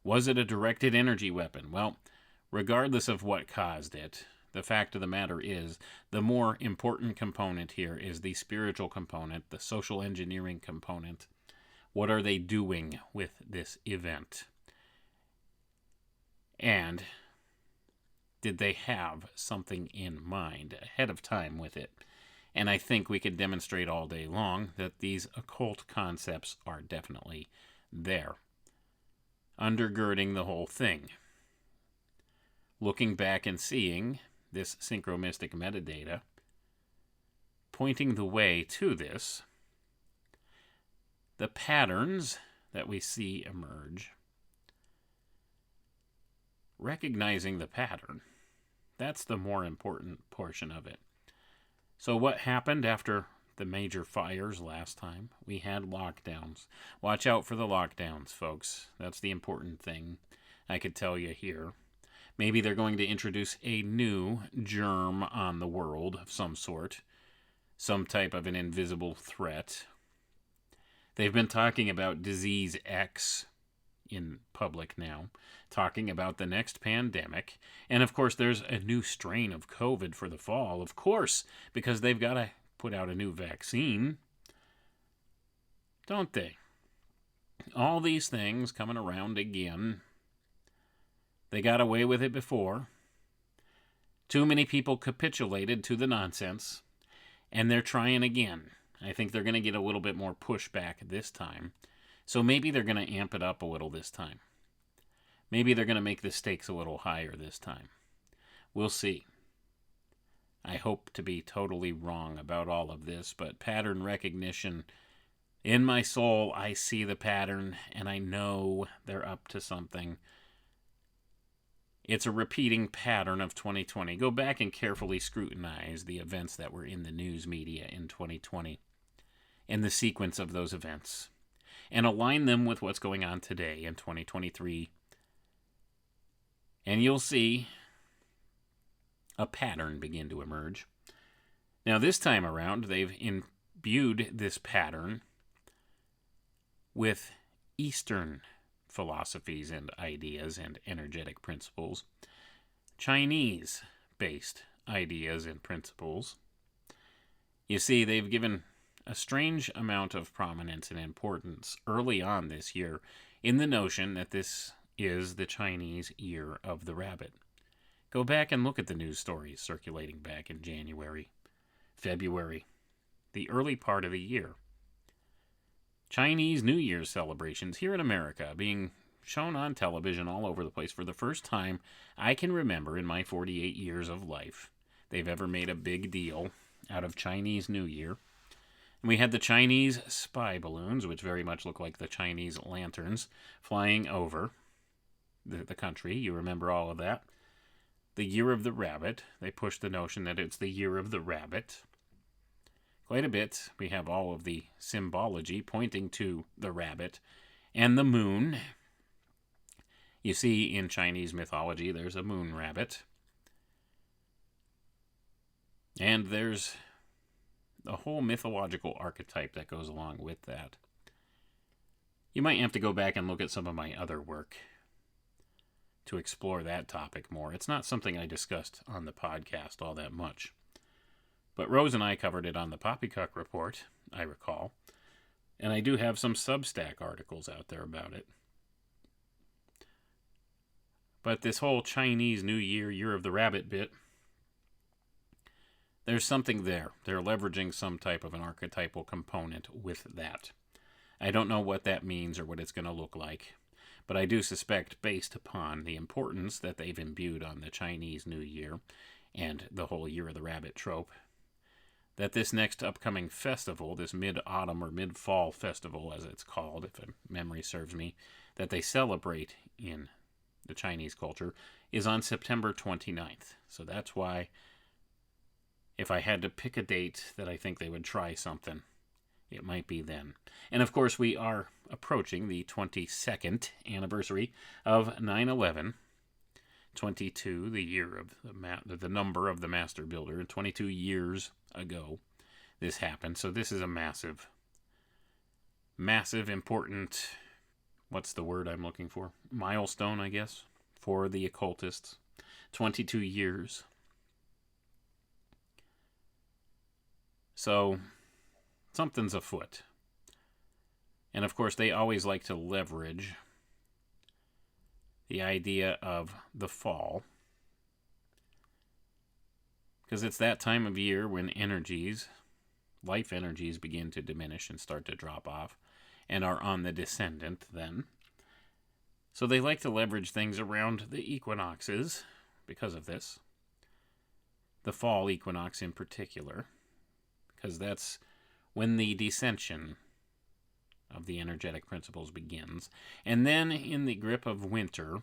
Was it a directed energy weapon? Well, regardless of what caused it, the fact of the matter is, the more important component here is the spiritual component, the social engineering component. What are they doing with this event? And did they have something in mind ahead of time with it? And I think we could demonstrate all day long that these occult concepts are definitely there, undergirding the whole thing. Looking back and seeing this synchromystic metadata, pointing the way to this, the patterns that we see emerge, recognizing the pattern, that's the more important portion of it. So what happened after the major fires last time? We had lockdowns. Watch out for the lockdowns, folks. That's the important thing I could tell you here. Maybe they're going to introduce a new germ on the world of some sort. Some type of an invisible threat. They've been talking about Disease X in public now, talking about the next pandemic. And of course, there's a new strain of COVID for the fall, of course, because they've got to put out a new vaccine, don't they? All these things coming around again. They got away with it before. Too many people capitulated to the nonsense, and they're trying again. I think they're going to get a little bit more pushback this time. So maybe they're going to amp it up a little this time. Maybe they're going to make the stakes a little higher this time. We'll see. I hope to be totally wrong about all of this, but pattern recognition, in my soul, I see the pattern and I know they're up to something. It's a repeating pattern of 2020. Go back and carefully scrutinize the events that were in the news media in 2020 and the sequence of those events, and align them with what's going on today in 2023. And you'll see a pattern begin to emerge. Now, this time around, they've imbued this pattern with Eastern philosophies and ideas and energetic principles, Chinese-based ideas and principles. You see, they've given a strange amount of prominence and importance early on this year in the notion that this is the Chinese year of the rabbit. Go back and look at the news stories circulating back in January, February, the early part of the year. Chinese New Year's celebrations here in America being shown on television all over the place for the first time I can remember in my 48 years of life. They've ever made a big deal out of Chinese New Year. And we had the Chinese spy balloons, which very much look like the Chinese lanterns, flying over the country. You remember all of that. The year of the rabbit. They pushed the notion that it's the year of the rabbit. Quite a bit. We have all of the symbology pointing to the rabbit and the moon. You see, in Chinese mythology, there's a moon rabbit. And there's a whole mythological archetype that goes along with that. You might have to go back and look at some of my other work to explore that topic more. It's not something I discussed on the podcast all that much. But Rose and I covered it on the Poppycock Report, I recall. And I do have some Substack articles out there about it. But this whole Chinese New Year, Year of the Rabbit bit, there's something there. They're leveraging some type of an archetypal component with that. I don't know what that means or what it's going to look like. But I do suspect, based upon the importance that they've imbued on the Chinese New Year and the whole Year of the Rabbit trope, that this next upcoming festival, this mid-autumn or mid-fall festival, as it's called, if memory serves me, that they celebrate in the Chinese culture, is on September 29th. So that's why, if I had to pick a date that I think they would try something, it might be then. And of course, we are approaching the 22nd anniversary of 9/11. 22, the year of the number of the Master Builder. 22 years ago, this happened. So this is a massive, important, what's the word I'm looking for? Milestone, I guess, for the occultists. 22 years. So something's afoot. And of course, they always like to leverage the idea of the fall, because it's that time of year when life energies begin to diminish and start to drop off and are on the descendant then. So they like to leverage things around the equinoxes because of this. The fall equinox in particular, because that's when the descension of the energetic principles begins. And then in the grip of winter,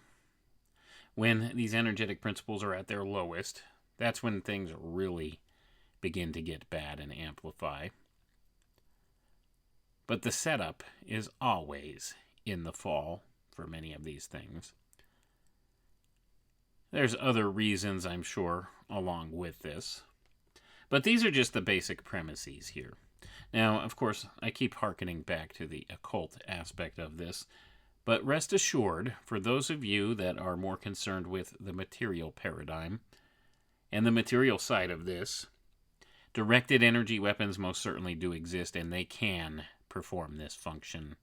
when these energetic principles are at their lowest, that's when things really begin to get bad and amplify. But the setup is always in the fall for many of these things. There's other reasons, I'm sure, along with this. But these are just the basic premises here. Now, of course, I keep hearkening back to the occult aspect of this, but rest assured, for those of you that are more concerned with the material paradigm and the material side of this, directed energy weapons most certainly do exist, and they can perform this function.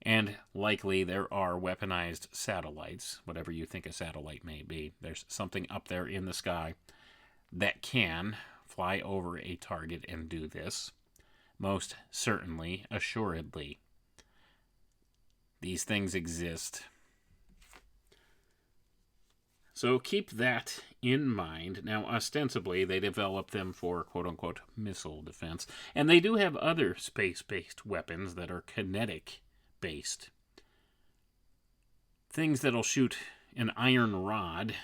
And likely there are weaponized satellites, whatever you think a satellite may be. There's something up there in the sky that can fly over a target and do this. Most certainly, assuredly. These things exist. So keep that in mind. Now, ostensibly, they developed them for quote-unquote missile defense. And they do have other space-based weapons that are kinetic-based. Things that'll shoot an iron rod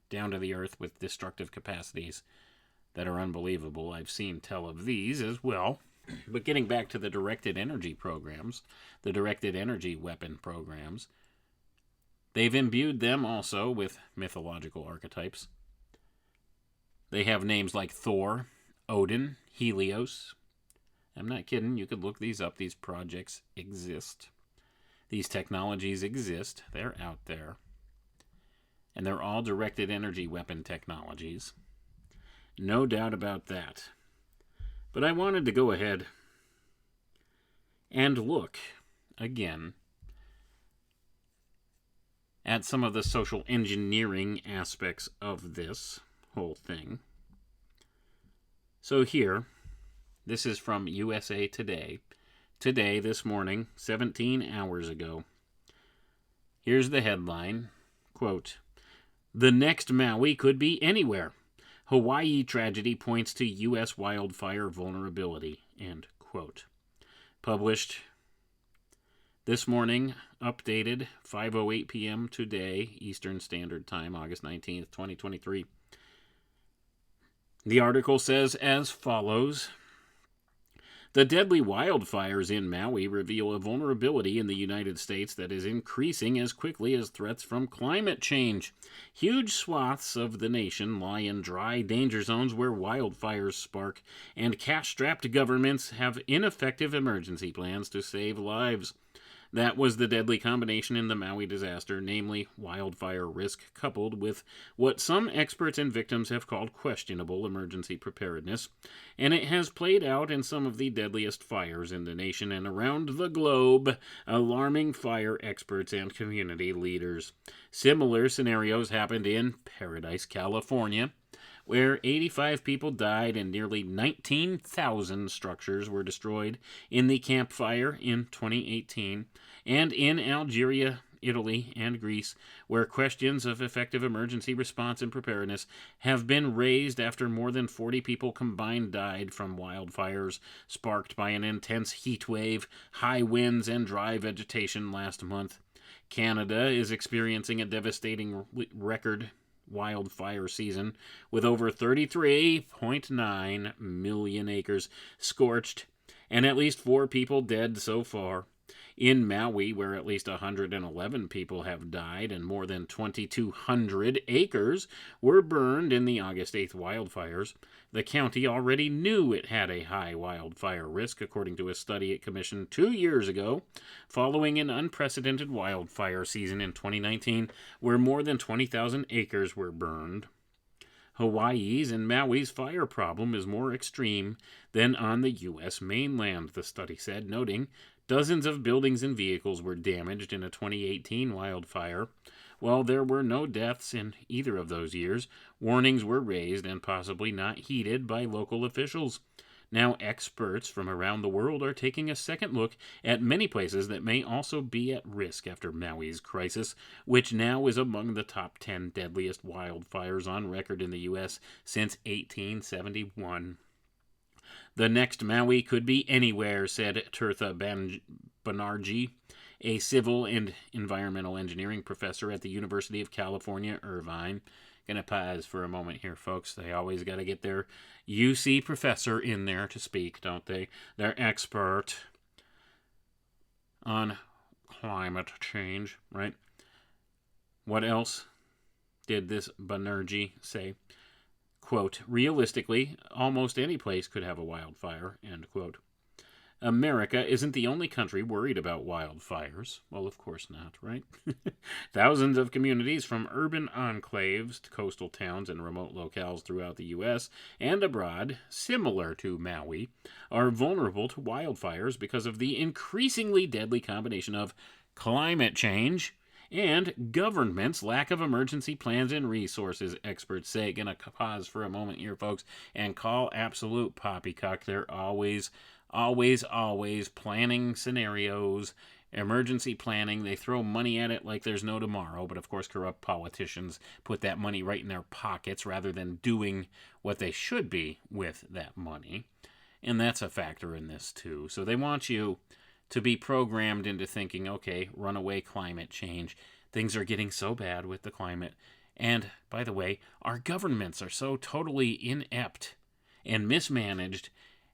down to the Earth with destructive capacities that are unbelievable. I've seen tell of these as well. But getting back to the directed energy programs, the directed energy weapon programs, they've imbued them also with mythological archetypes. They have names like Thor, Odin, Helios. I'm not kidding. You could look these up. These projects exist. These technologies exist. They're out there. And they're all directed energy weapon technologies. No doubt about that. But I wanted to go ahead and look again at some of the social engineering aspects of this whole thing. So here, this is from USA Today. Today, this morning, 17 hours ago. Here's the headline, quote, "The next Maui could be anywhere. Hawaii tragedy points to U.S. wildfire vulnerability," end quote. Published this morning, updated 5:08 p.m. today, Eastern Standard Time, August 19th, 2023. The article says as follows: "The deadly wildfires in Maui reveal a vulnerability in the United States that is increasing as quickly as threats from climate change. Huge swaths of the nation lie in dry danger zones where wildfires spark, and cash-strapped governments have ineffective emergency plans to save lives. That was the deadly combination in the Maui disaster, namely wildfire risk coupled with what some experts and victims have called questionable emergency preparedness, and it has played out in some of the deadliest fires in the nation and around the globe, alarming fire experts and community leaders. Similar scenarios happened in Paradise, California, where 85 people died and nearly 19,000 structures were destroyed in the Camp Fire in 2018, and in Algeria, Italy, and Greece, where questions of effective emergency response and preparedness have been raised after more than 40 people combined died from wildfires sparked by an intense heat wave, high winds, and dry vegetation last month. Canada is experiencing a devastating record wildfire season, with over 33.9 million acres scorched and at least 4 people dead so far. In Maui, where at least 111 people have died and more than 2,200 acres were burned in the August 8th wildfires, the county already knew it had a high wildfire risk, according to a study it commissioned 2 years ago, following an unprecedented wildfire season in 2019, where more than 20,000 acres were burned. Hawaii's and Maui's fire problem is more extreme than on the U.S. mainland, the study said, noting dozens of buildings and vehicles were damaged in a 2018 wildfire. While there were no deaths in either of those years, warnings were raised and possibly not heeded by local officials. Now, experts from around the world are taking a second look at many places that may also be at risk after Maui's crisis, which now is among the top 10 deadliest wildfires on record in the U.S. since 1871. "The next Maui could be anywhere," said Tirtha Banerjee, a civil and environmental engineering professor at the University of California, Irvine. Gonna pause for a moment here, folks. They always got to get their UC professor in there to speak, don't they? They're expert on climate change, right? What else did this Banerjee say? Quote, "Realistically, almost any place could have a wildfire," end quote. America isn't the only country worried about wildfires. Well, of course not, right? Thousands of communities, from urban enclaves to coastal towns and remote locales throughout the U.S. and abroad, similar to Maui, are vulnerable to wildfires because of the increasingly deadly combination of climate change and government's lack of emergency plans and resources, experts say. Gonna pause for a moment here, folks, and call absolute poppycock. They're always planning scenarios Emergency planning, they throw money at it like there's no tomorrow, but of course corrupt politicians put that money right in their pockets rather than doing what they should be with that money. And that's a factor in this too. So they want you to be programmed into thinking, okay, runaway climate change. Things are getting so bad with the climate. And by the way, our governments are so totally inept and mismanaged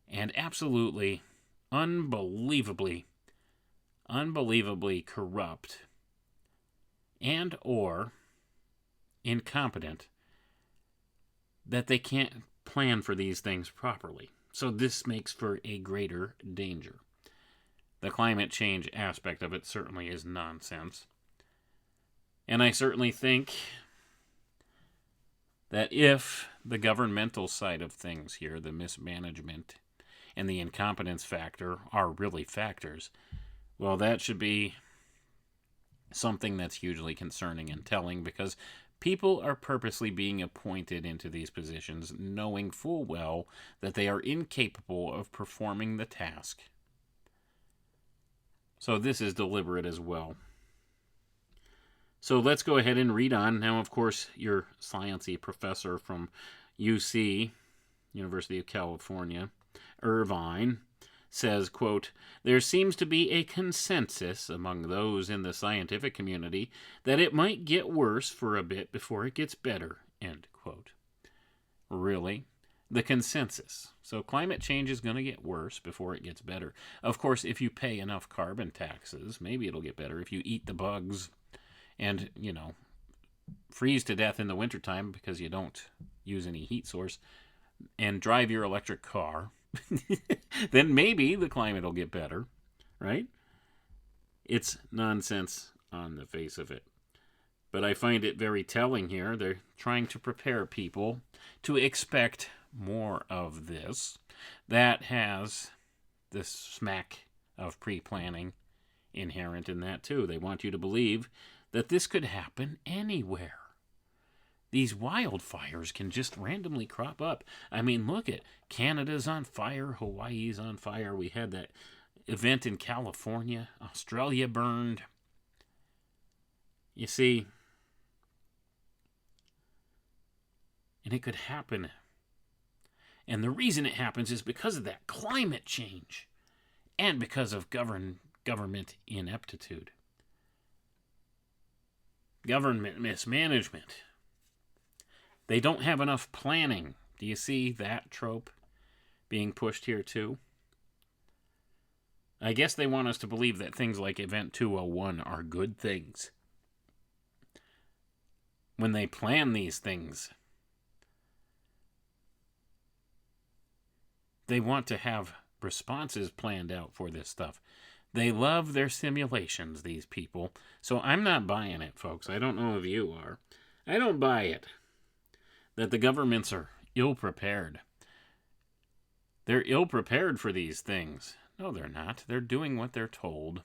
and absolutely unbelievably corrupt and or incompetent that they can't plan for these things properly. So this makes for a greater danger. The climate change aspect of it certainly is nonsense. And I certainly think that if the governmental side of things here, the mismanagement and the incompetence factor, are really factors, well, that should be something that's hugely concerning and telling, because people are purposely being appointed into these positions knowing full well that they are incapable of performing the task. So this is deliberate as well. So let's go ahead and read on. Now, of course, your sciencey professor from UC, University of California, Irvine, says, quote, "There seems to be a consensus among those in the scientific community that it might get worse for a bit before it gets better," end quote. Really? The consensus. So climate change is going to get worse before it gets better. Of course, if you pay enough carbon taxes, maybe it'll get better. If you eat the bugs and, freeze to death in the wintertime because you don't use any heat source and drive your electric car, then maybe the climate will get better, right? It's nonsense on the face of it. But I find it very telling here. They're trying to prepare people to expect more of this. That has this smack of pre-planning inherent in that too. They want you to believe that this could happen anywhere. These wildfires can just randomly crop up. I mean, look at Canada's on fire, Hawaii's on fire. We had that event in California, Australia burned. You see, and it could happen. And the reason it happens is because of that climate change and because of government ineptitude. Government mismanagement. They don't have enough planning. Do you see that trope being pushed here too? I guess they want us to believe that things like Event 201 are good things. When they plan these things, they want to have responses planned out for this stuff. They love their simulations, these people. So I'm not buying it, folks. I don't know if you are. I don't buy it that the governments are ill-prepared. They're ill-prepared for these things. No, they're not. They're doing what they're told.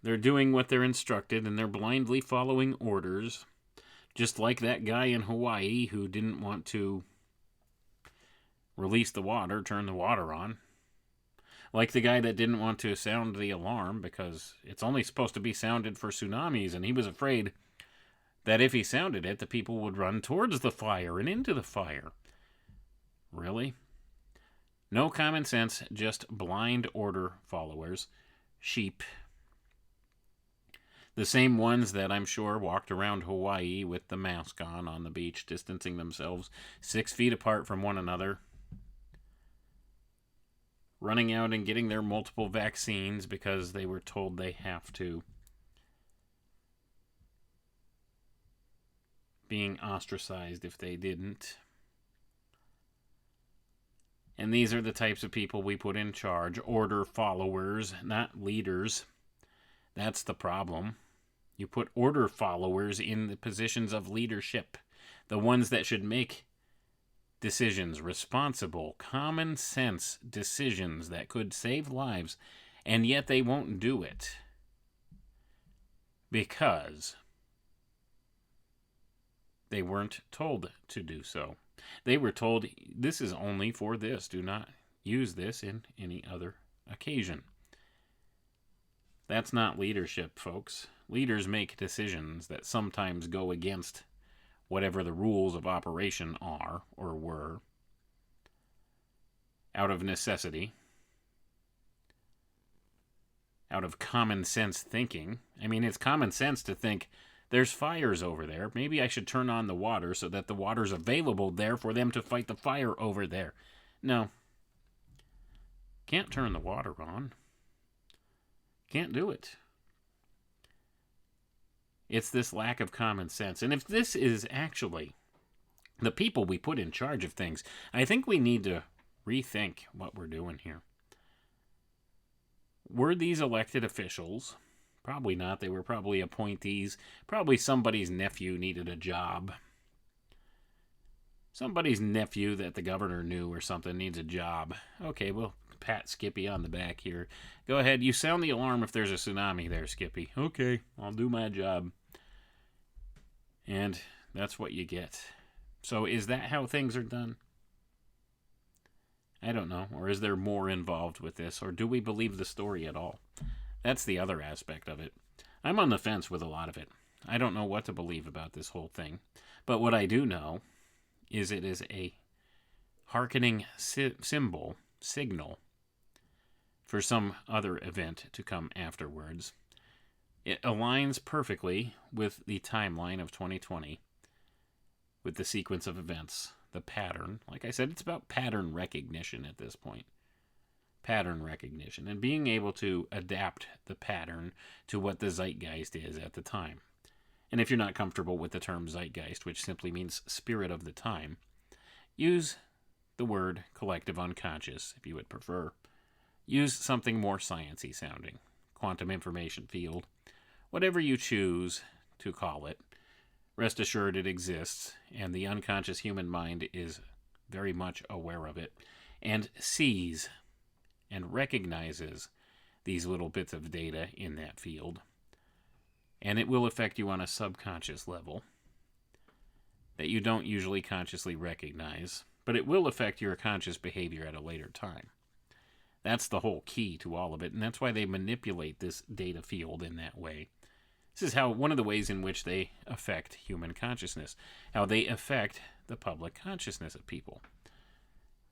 They're doing what they're instructed, and they're blindly following orders. Just like that guy in Hawaii who didn't want to release the water, turn the water on. Like the guy that didn't want to sound the alarm because it's only supposed to be sounded for tsunamis, and he was afraid that if he sounded it, the people would run towards the fire and into the fire. Really? No common sense, just blind order followers. Sheep. The same ones that I'm sure walked around Hawaii with the mask on the beach, distancing themselves 6 feet apart from one another. Running out and getting their multiple vaccines because they were told they have to. Being ostracized if they didn't. And these are the types of people we put in charge. Order followers, not leaders. That's the problem. You put order followers in the positions of leadership. The ones that should make decisions, responsible, common sense decisions that could save lives, and yet they won't do it. Because they weren't told to do so. They were told, this is only for this. Do not use this in any other occasion. That's not leadership, folks. Leaders make decisions that sometimes go against whatever the rules of operation are or were, out of necessity, out of common sense thinking. I mean, it's common sense to think there's fires over there. Maybe I should turn on the water so that the water's available there for them to fight the fire over there. No. Can't turn the water on. Can't do it. It's this lack of common sense. And if this is actually the people we put in charge of things, I think we need to rethink what we're doing here. Were these elected officials? Probably not. They were probably appointees. Probably somebody's nephew needed a job. Somebody's nephew that the governor knew or something needs a job. Okay, well, pat Skippy on the back here. Go ahead. You sound the alarm if there's a tsunami there, Skippy. Okay, I'll do my job. And that's what you get. So is that how things are done? I don't know. Or is there more involved with this? Or do we believe the story at all? That's the other aspect of it. I'm on the fence with a lot of it. I don't know what to believe about this whole thing. But what I do know is it is a hearkening signal for some event event to come afterwards. It aligns perfectly with the timeline of 2020, with the sequence of events, the pattern. Like I said, it's about pattern recognition at this point. Pattern recognition and being able to adapt the pattern to what the zeitgeist is at the time. And if you're not comfortable with the term zeitgeist, which simply means spirit of the time, use the word collective unconscious if you would prefer. Use something more sciencey sounding, quantum information field, whatever you choose to call it. Rest assured it exists, and the unconscious human mind is very much aware of it and sees and recognizes these little bits of data in that field. And it will affect you on a subconscious level that you don't usually consciously recognize, but it will affect your conscious behavior at a later time. That's the whole key to all of it, and that's why they manipulate this data field in that way. This is how one of the ways in which they affect human consciousness, how they affect the public consciousness of people,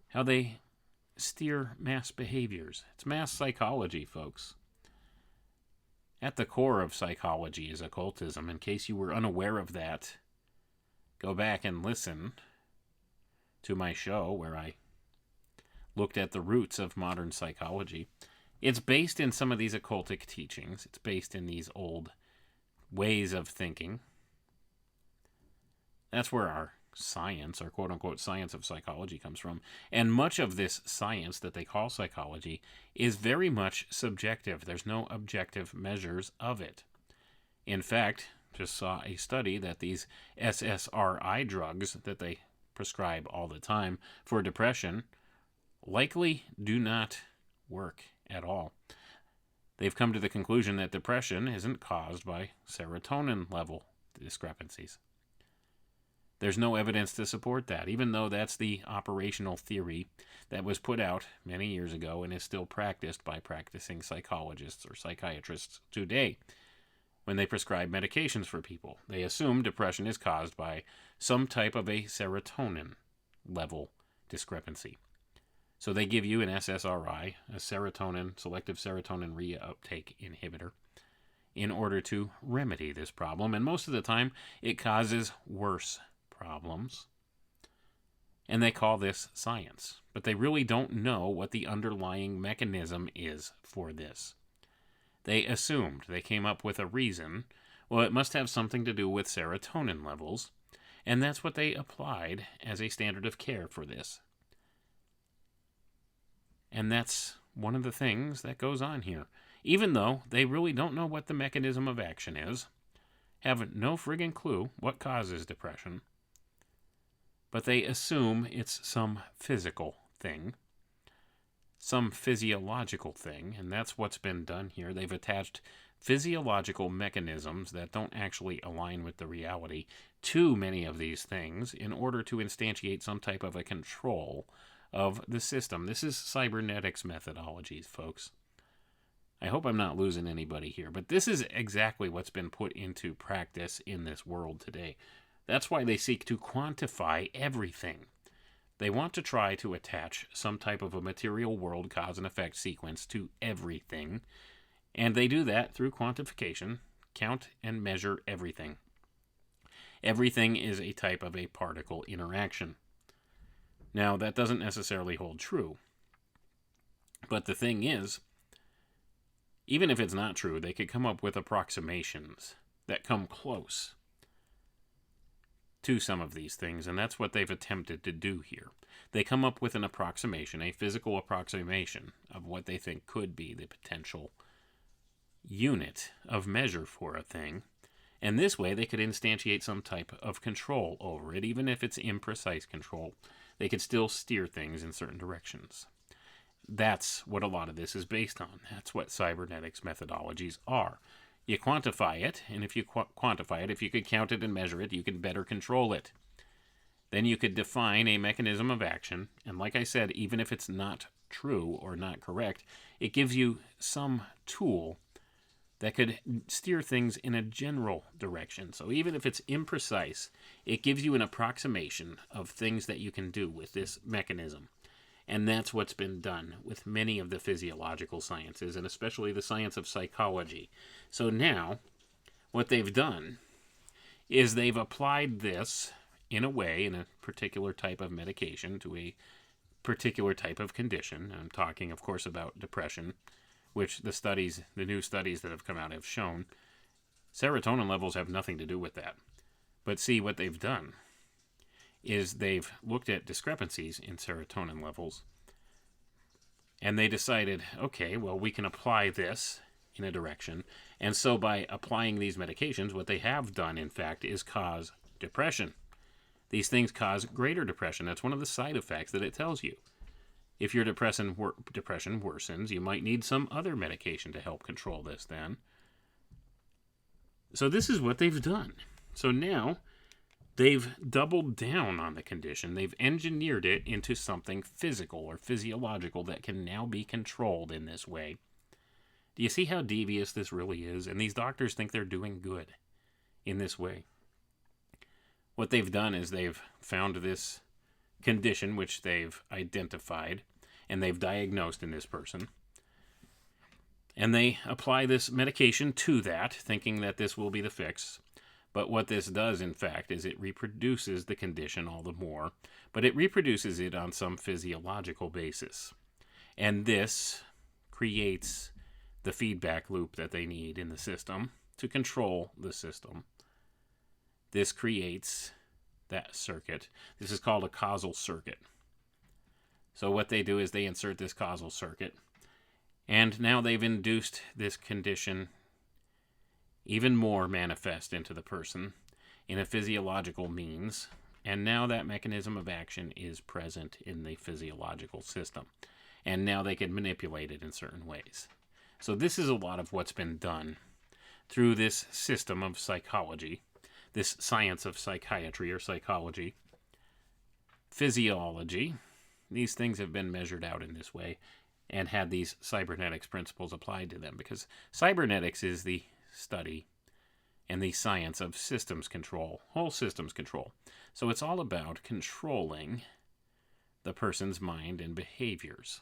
how they steer mass behaviors. It's mass psychology, folks. At the core of psychology is occultism. In case you were unaware of that, go back and listen to my show where I looked at the roots of modern psychology. It's based in some of these occultic teachings. It's based in these old ways of thinking. That's where our science, our quote-unquote science of psychology comes from. And much of this science that they call psychology is very much subjective. There's no objective measures of it. In fact, just saw a study that these SSRI drugs that they prescribe all the time for depression likely do not work at all. They've come to the conclusion that depression isn't caused by serotonin level discrepancies. There's no evidence to support that, even though that's the operational theory that was put out many years ago and is still practiced by practicing psychologists or psychiatrists today. When they prescribe medications for people, they assume depression is caused by some type of a serotonin level discrepancy. So they give you an SSRI, a selective serotonin reuptake inhibitor, in order to remedy this problem. And most of the time, it causes worse problems. And they call this science. But they really don't know what the underlying mechanism is for this. They assumed, they came up with a reason. Well, it must have something to do with serotonin levels. And that's what they applied as a standard of care for this. And that's one of the things that goes on here. Even though they really don't know what the mechanism of action is, have no friggin' clue what causes depression, but they assume it's some physical thing, some physiological thing, and that's what's been done here. They've attached physiological mechanisms that don't actually align with the reality to many of these things in order to instantiate some type of a control of the system. This is cybernetics methodologies, folks. I hope I'm not losing anybody here, but this is exactly what's been put into practice in this world today. That's why they seek to quantify everything. They want to try to attach some type of a material world cause and effect sequence to everything, and they do that through quantification, count and measure everything. Everything is a type of a particle interaction. Now, that doesn't necessarily hold true, but the thing is, even if it's not true, they could come up with approximations that come close to some of these things, and that's what they've attempted to do here. They come up with an approximation, a physical approximation of what they think could be the potential unit of measure for a thing, and this way they could instantiate some type of control over it. Even if it's imprecise control, they could still steer things in certain directions. That's what a lot of this is based on. That's what cybernetics methodologies are. You quantify it, and if you quantify it, if you could count it and measure it, you could better control it. Then you could define a mechanism of action, and like I said, even if it's not true or not correct, it gives you some tool that could steer things in a general direction. So even if it's imprecise, it gives you an approximation of things that you can do with this mechanism. And that's what's been done with many of the physiological sciences, and especially the science of psychology. So now, what they've done is they've applied this in a way, in a particular type of medication, to a particular type of condition. I'm talking, of course, about depression, which the new studies that have come out have shown serotonin levels have nothing to do with that. But see, what they've done is they've looked at discrepancies in serotonin levels, and they decided, okay, well, we can apply this in a direction. And so by applying these medications, what they have done, in fact, is cause depression. These things cause greater depression. That's one of the side effects that it tells you. If your depression worsens, you might need some other medication to help control this then. So this is what they've done. So now they've doubled down on the condition. They've engineered it into something physical or physiological that can now be controlled in this way. Do you see how devious this really is? And these doctors think they're doing good in this way. What they've done is they've found this condition which they've identified and they've diagnosed in this person. And they apply this medication to that, thinking that this will be the fix. But what this does, in fact, is it reproduces the condition all the more, but it reproduces it on some physiological basis. And this creates the feedback loop that they need in the system to control the system. This creates that circuit. This is called a causal circuit. So what they do is they insert this causal circuit, and now they've induced this condition even more manifest into the person in a physiological means, and now that mechanism of action is present in the physiological system, and now they can manipulate it in certain ways. So this is a lot of what's been done through this system of psychology, this science of psychiatry or psychology, physiology. These things have been measured out in this way and had these cybernetics principles applied to them, because cybernetics is the study and the science of systems control, whole systems control. So it's all about controlling the person's mind and behaviors.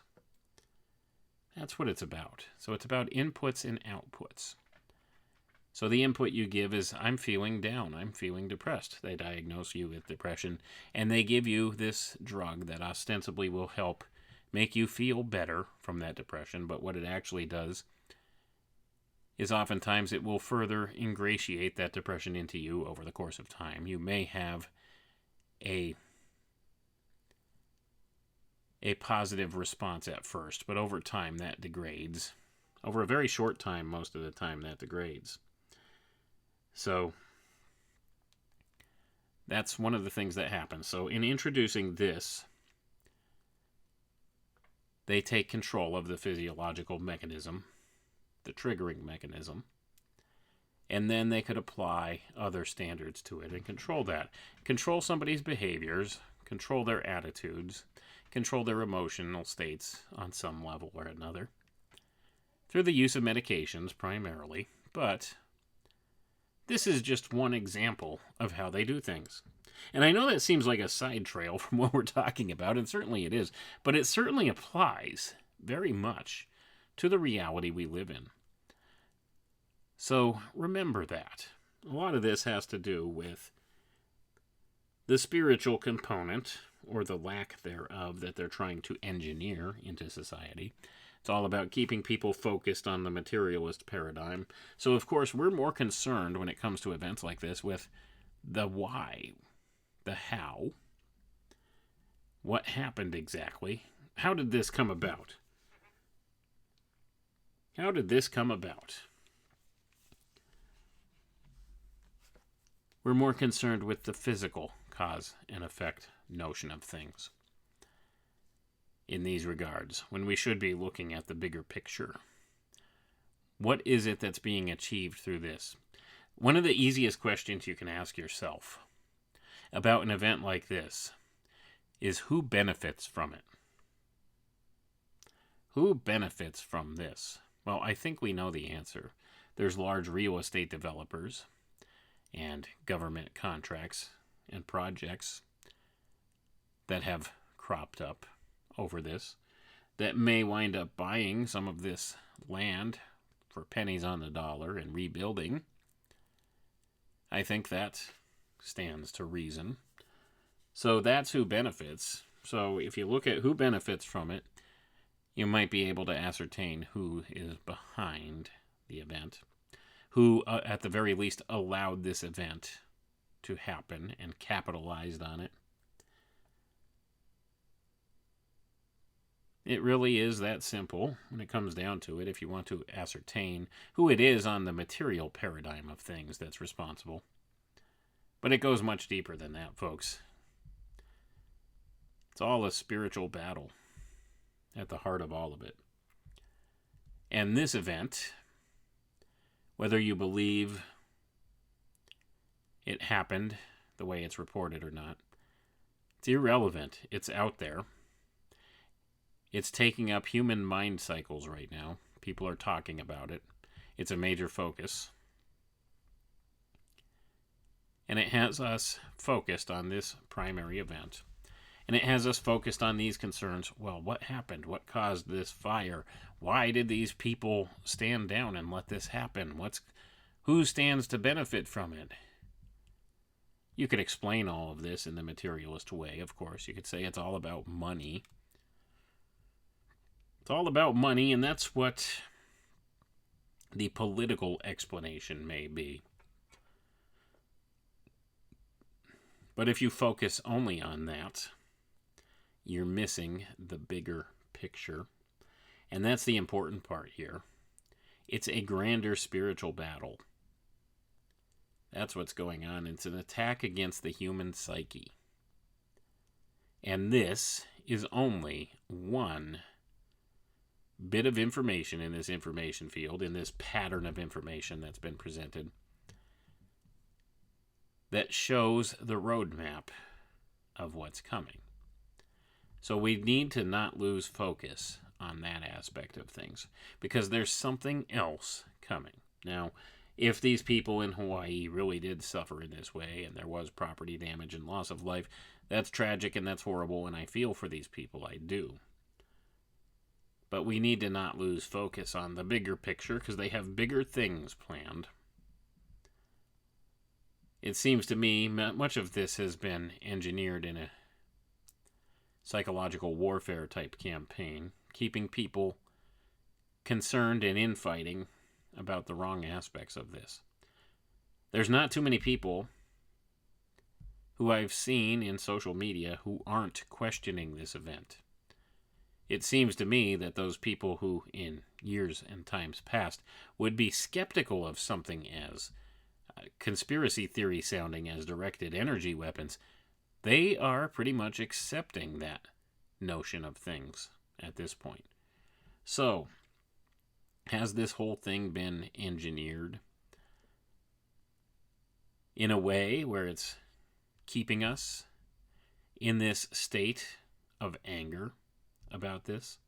That's what it's about. So it's about inputs and outputs. So the input you give is, I'm feeling down, I'm feeling depressed. They diagnose you with depression, and they give you this drug that ostensibly will help make you feel better from that depression, but what it actually does is oftentimes it will further ingratiate that depression into you over the course of time. You may have a positive response at first, but over time that degrades. Over a very short time, most of the time, that degrades. So that's one of the things that happens. So in introducing this, they take control of the physiological mechanism, the triggering mechanism, and then they could apply other standards to it and control that. Control somebody's behaviors, control their attitudes, control their emotional states on some level or another through the use of medications primarily, but this is just one example of how they do things. And I know that seems like a side trail from what we're talking about, and certainly it is, but it certainly applies very much to the reality we live in. So remember that. A lot of this has to do with the spiritual component, or the lack thereof, that they're trying to engineer into society. It's all about keeping people focused on the materialist paradigm. So, of course, we're more concerned when it comes to events like this with the why, the how, what happened exactly, how did this come about? How did this come about? We're more concerned with the physical cause and effect notion of things in these regards, when we should be looking at the bigger picture. What is it that's being achieved through this? One of the easiest questions you can ask yourself about an event like this is, who benefits from it? Who benefits from this? Well, I think we know the answer. There's large real estate developers and government contracts and projects that have cropped up over this that may wind up buying some of this land for pennies on the dollar and rebuilding. I think that stands to reason. So that's who benefits. So if you look at who benefits from it, you might be able to ascertain who is behind the event, who at the very least allowed this event to happen and capitalized on it. It really is that simple when it comes down to it, if you want to ascertain who it is on the material paradigm of things that's responsible. But it goes much deeper than that, folks. It's all a spiritual battle at the heart of all of it. And this event, whether you believe it happened the way it's reported or not, it's irrelevant. It's out there. It's taking up human mind cycles right now. People are talking about it. It's a major focus. And it has us focused on this primary event. And it has us focused on these concerns. Well, what happened? What caused this fire? Why did these people stand down and let this happen? Who stands to benefit from it? You could explain all of this in the materialist way, of course. You could say it's all about money. It's all about money, and that's what the political explanation may be. But if you focus only on that, you're missing the bigger picture. And that's the important part here. It's a grander spiritual battle. That's what's going on. It's an attack against the human psyche. And this is only one bit of information in this information field, in this pattern of information that's been presented, that shows the roadmap of what's coming. So we need to not lose focus on that aspect of things, because there's something else coming. Now, if these people in Hawaii really did suffer in this way, and there was property damage and loss of life, that's tragic and that's horrible, and I feel for these people, I do. But we need to not lose focus on the bigger picture, because they have bigger things planned. It seems to me much of this has been engineered in a psychological warfare type campaign, keeping people concerned and infighting about the wrong aspects of this. There's not too many people who I've seen in social media who aren't questioning this event. It seems to me that those people who, in years and times past, would be skeptical of something as conspiracy theory sounding as directed energy weapons, they are pretty much accepting that notion of things at this point. So, has this whole thing been engineered in a way where it's keeping us in this state of anger about this?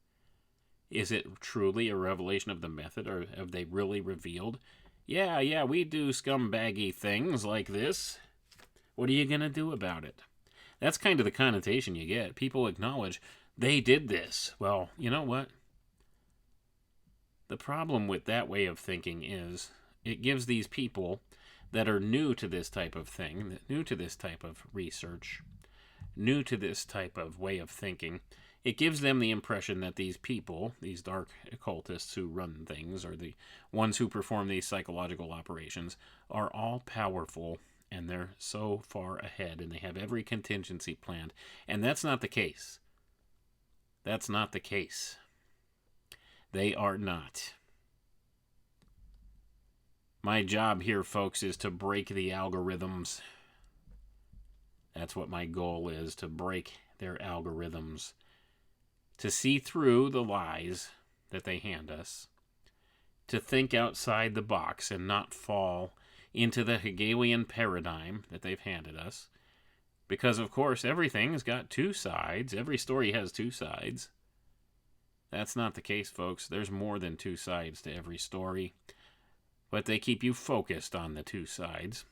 Is it truly a revelation of the method, or have they really revealed, yeah, we do scumbaggy things like this? What are you going to do about it? That's kind of the connotation you get. People acknowledge they did this. Well, you know what? The problem with that way of thinking is it gives these people that are new to this type of thing, new to this type of research, new to this type of way of thinking, it gives them the impression that these people, these dark occultists who run things, or the ones who perform these psychological operations, are all powerful and they're so far ahead and they have every contingency planned. And that's not the case. That's not the case. They are not. My job here, folks, is to break the algorithms. That's what my goal is, to break their algorithms, to see through the lies that they hand us, to think outside the box and not fall into the Hegelian paradigm that they've handed us. Because, of course, everything's got two sides. Every story has two sides. That's not the case, folks. There's more than two sides to every story. But they keep you focused on the two sides.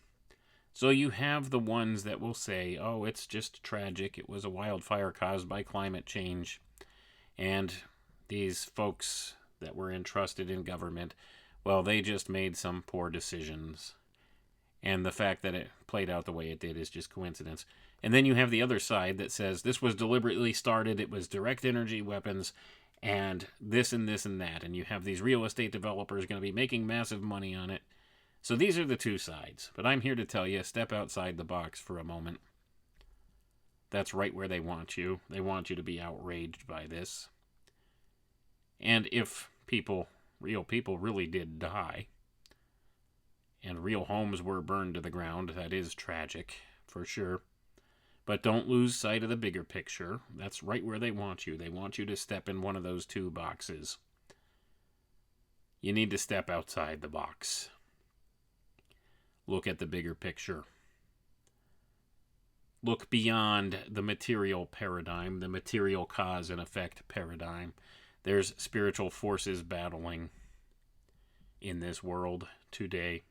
So you have the ones that will say, oh, it's just tragic. It was a wildfire caused by climate change. And these folks that were entrusted in government, well, they just made some poor decisions. And the fact that it played out the way it did is just coincidence. And then you have the other side that says this was deliberately started. It was direct energy weapons and this and this and that. And you have these real estate developers going to be making massive money on it. So these are the two sides. But I'm here to tell you, step outside the box for a moment. That's right where they want you. They want you to be outraged by this. And if people, real people, really did die, and real homes were burned to the ground, that is tragic, for sure. But don't lose sight of the bigger picture. That's right where they want you. They want you to step in one of those two boxes. You need to step outside the box. Look at the bigger picture. Look beyond the material paradigm, the material cause and effect paradigm. There's spiritual forces battling in this world today.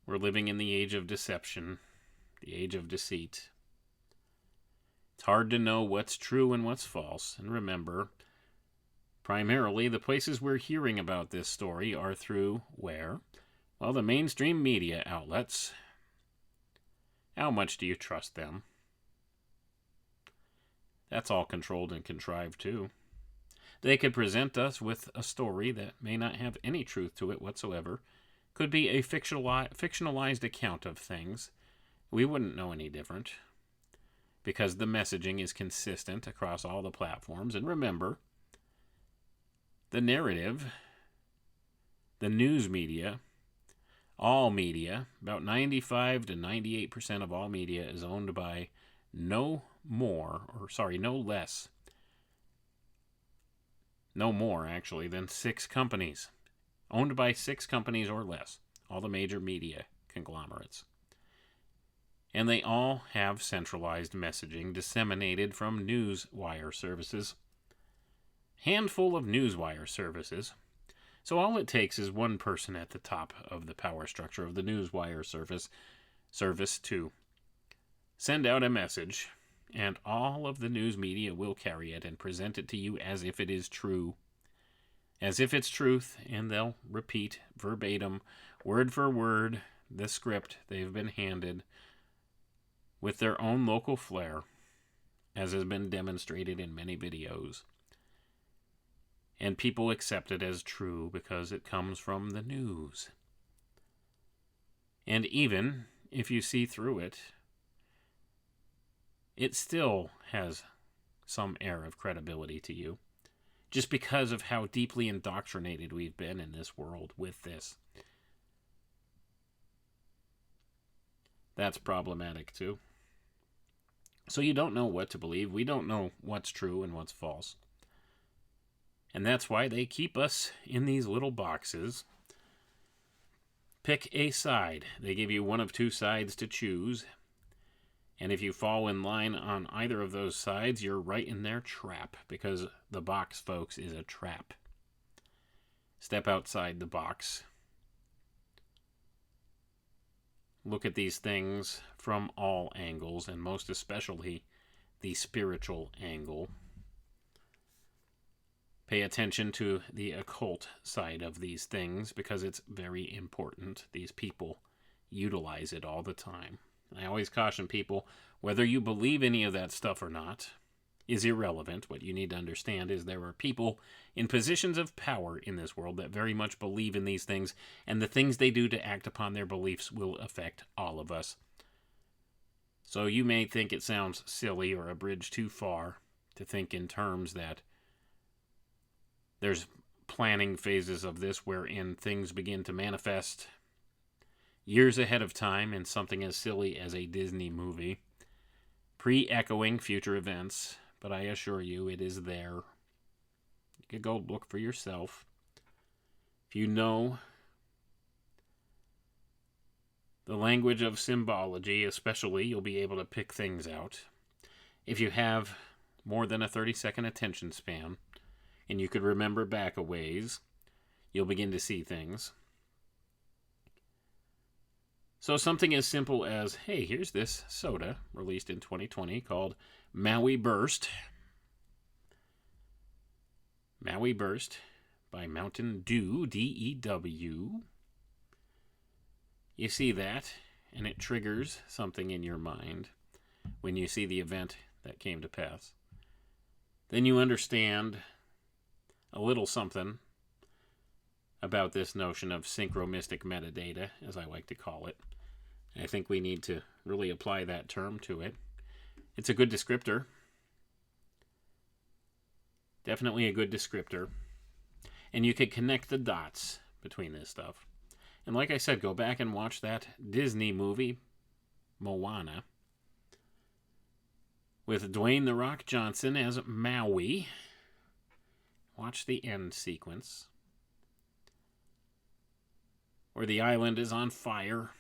We're living in the age of deception, the age of deceit. It's hard to know what's true and what's false. And remember, primarily the places we're hearing about this story are through where? Well, the mainstream media outlets. How much do you trust them? That's all controlled and contrived too. They could present us with a story that may not have any truth to it whatsoever. Could be a fictionalized account of things. We wouldn't know any different because the messaging is consistent across all the platforms. And remember, the narrative, the news media, all media, about 95 to 98% of all media is owned by no more actually than 6 companies. Owned by 6 companies or less, all the major media conglomerates. And they all have centralized messaging disseminated from newswire services. Handful of newswire services. So all it takes is one person at the top of the power structure of the newswire service to send out a message, and all of the news media will carry it and present it to you as if it is true. As if it's truth, and they'll repeat verbatim, word for word, the script they've been handed with their own local flair, as has been demonstrated in many videos. And people accept it as true because it comes from the news. And even if you see through it, it still has some air of credibility to you. Just because of how deeply indoctrinated we've been in this world with this. That's problematic too. So you don't know what to believe. We don't know what's true and what's false. And that's why they keep us in these little boxes. Pick a side. They give you one of 2 sides to choose. And if you fall in line on either of those sides, you're right in their trap, because the box, folks, is a trap. Step outside the box. Look at these things from all angles, and most especially the spiritual angle. Pay attention to the occult side of these things, because it's very important. These people utilize it all the time. I always caution people, whether you believe any of that stuff or not is irrelevant. What you need to understand is there are people in positions of power in this world that very much believe in these things, and the things they do to act upon their beliefs will affect all of us. So you may think it sounds silly or a bridge too far to think in terms that there's planning phases of this wherein things begin to manifest years ahead of time in something as silly as a Disney movie, pre-echoing future events, but I assure you it is there. You could go look for yourself. If you know the language of symbology, especially, you'll be able to pick things out. If you have more than a 30-second attention span, and you could remember back a ways, you'll begin to see things. So something as simple as, hey, here's this soda released in 2020 called Maui Burst. Maui Burst by Mountain Dew, D.E.W. You see that, and it triggers something in your mind when you see the event that came to pass. Then you understand a little something about this notion of synchromistic metadata, as I like to call it. I think we need to really apply that term to it. It's a good descriptor. Definitely a good descriptor. And you could connect the dots between this stuff. And like I said, go back and watch that Disney movie, Moana, with Dwayne "The Rock" Johnson as Maui. Watch the end sequence, where the island is on fire,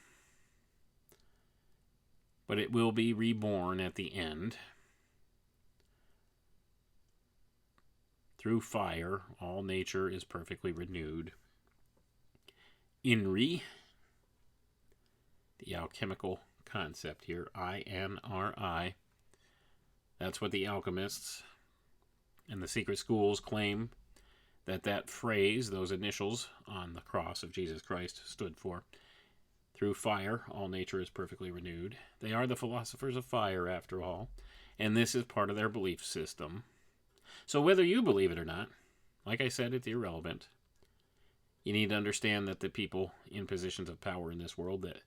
but it will be reborn at the end. Through fire, all nature is perfectly renewed. INRI, the alchemical concept here, INRI. That's what the alchemists and the secret schools claim that phrase, those initials on the cross of Jesus Christ, stood for. Through fire, all nature is perfectly renewed. They are the philosophers of fire, after all, and this is part of their belief system. So whether you believe it or not, like I said, it's irrelevant. You need to understand that the people in positions of power in this world that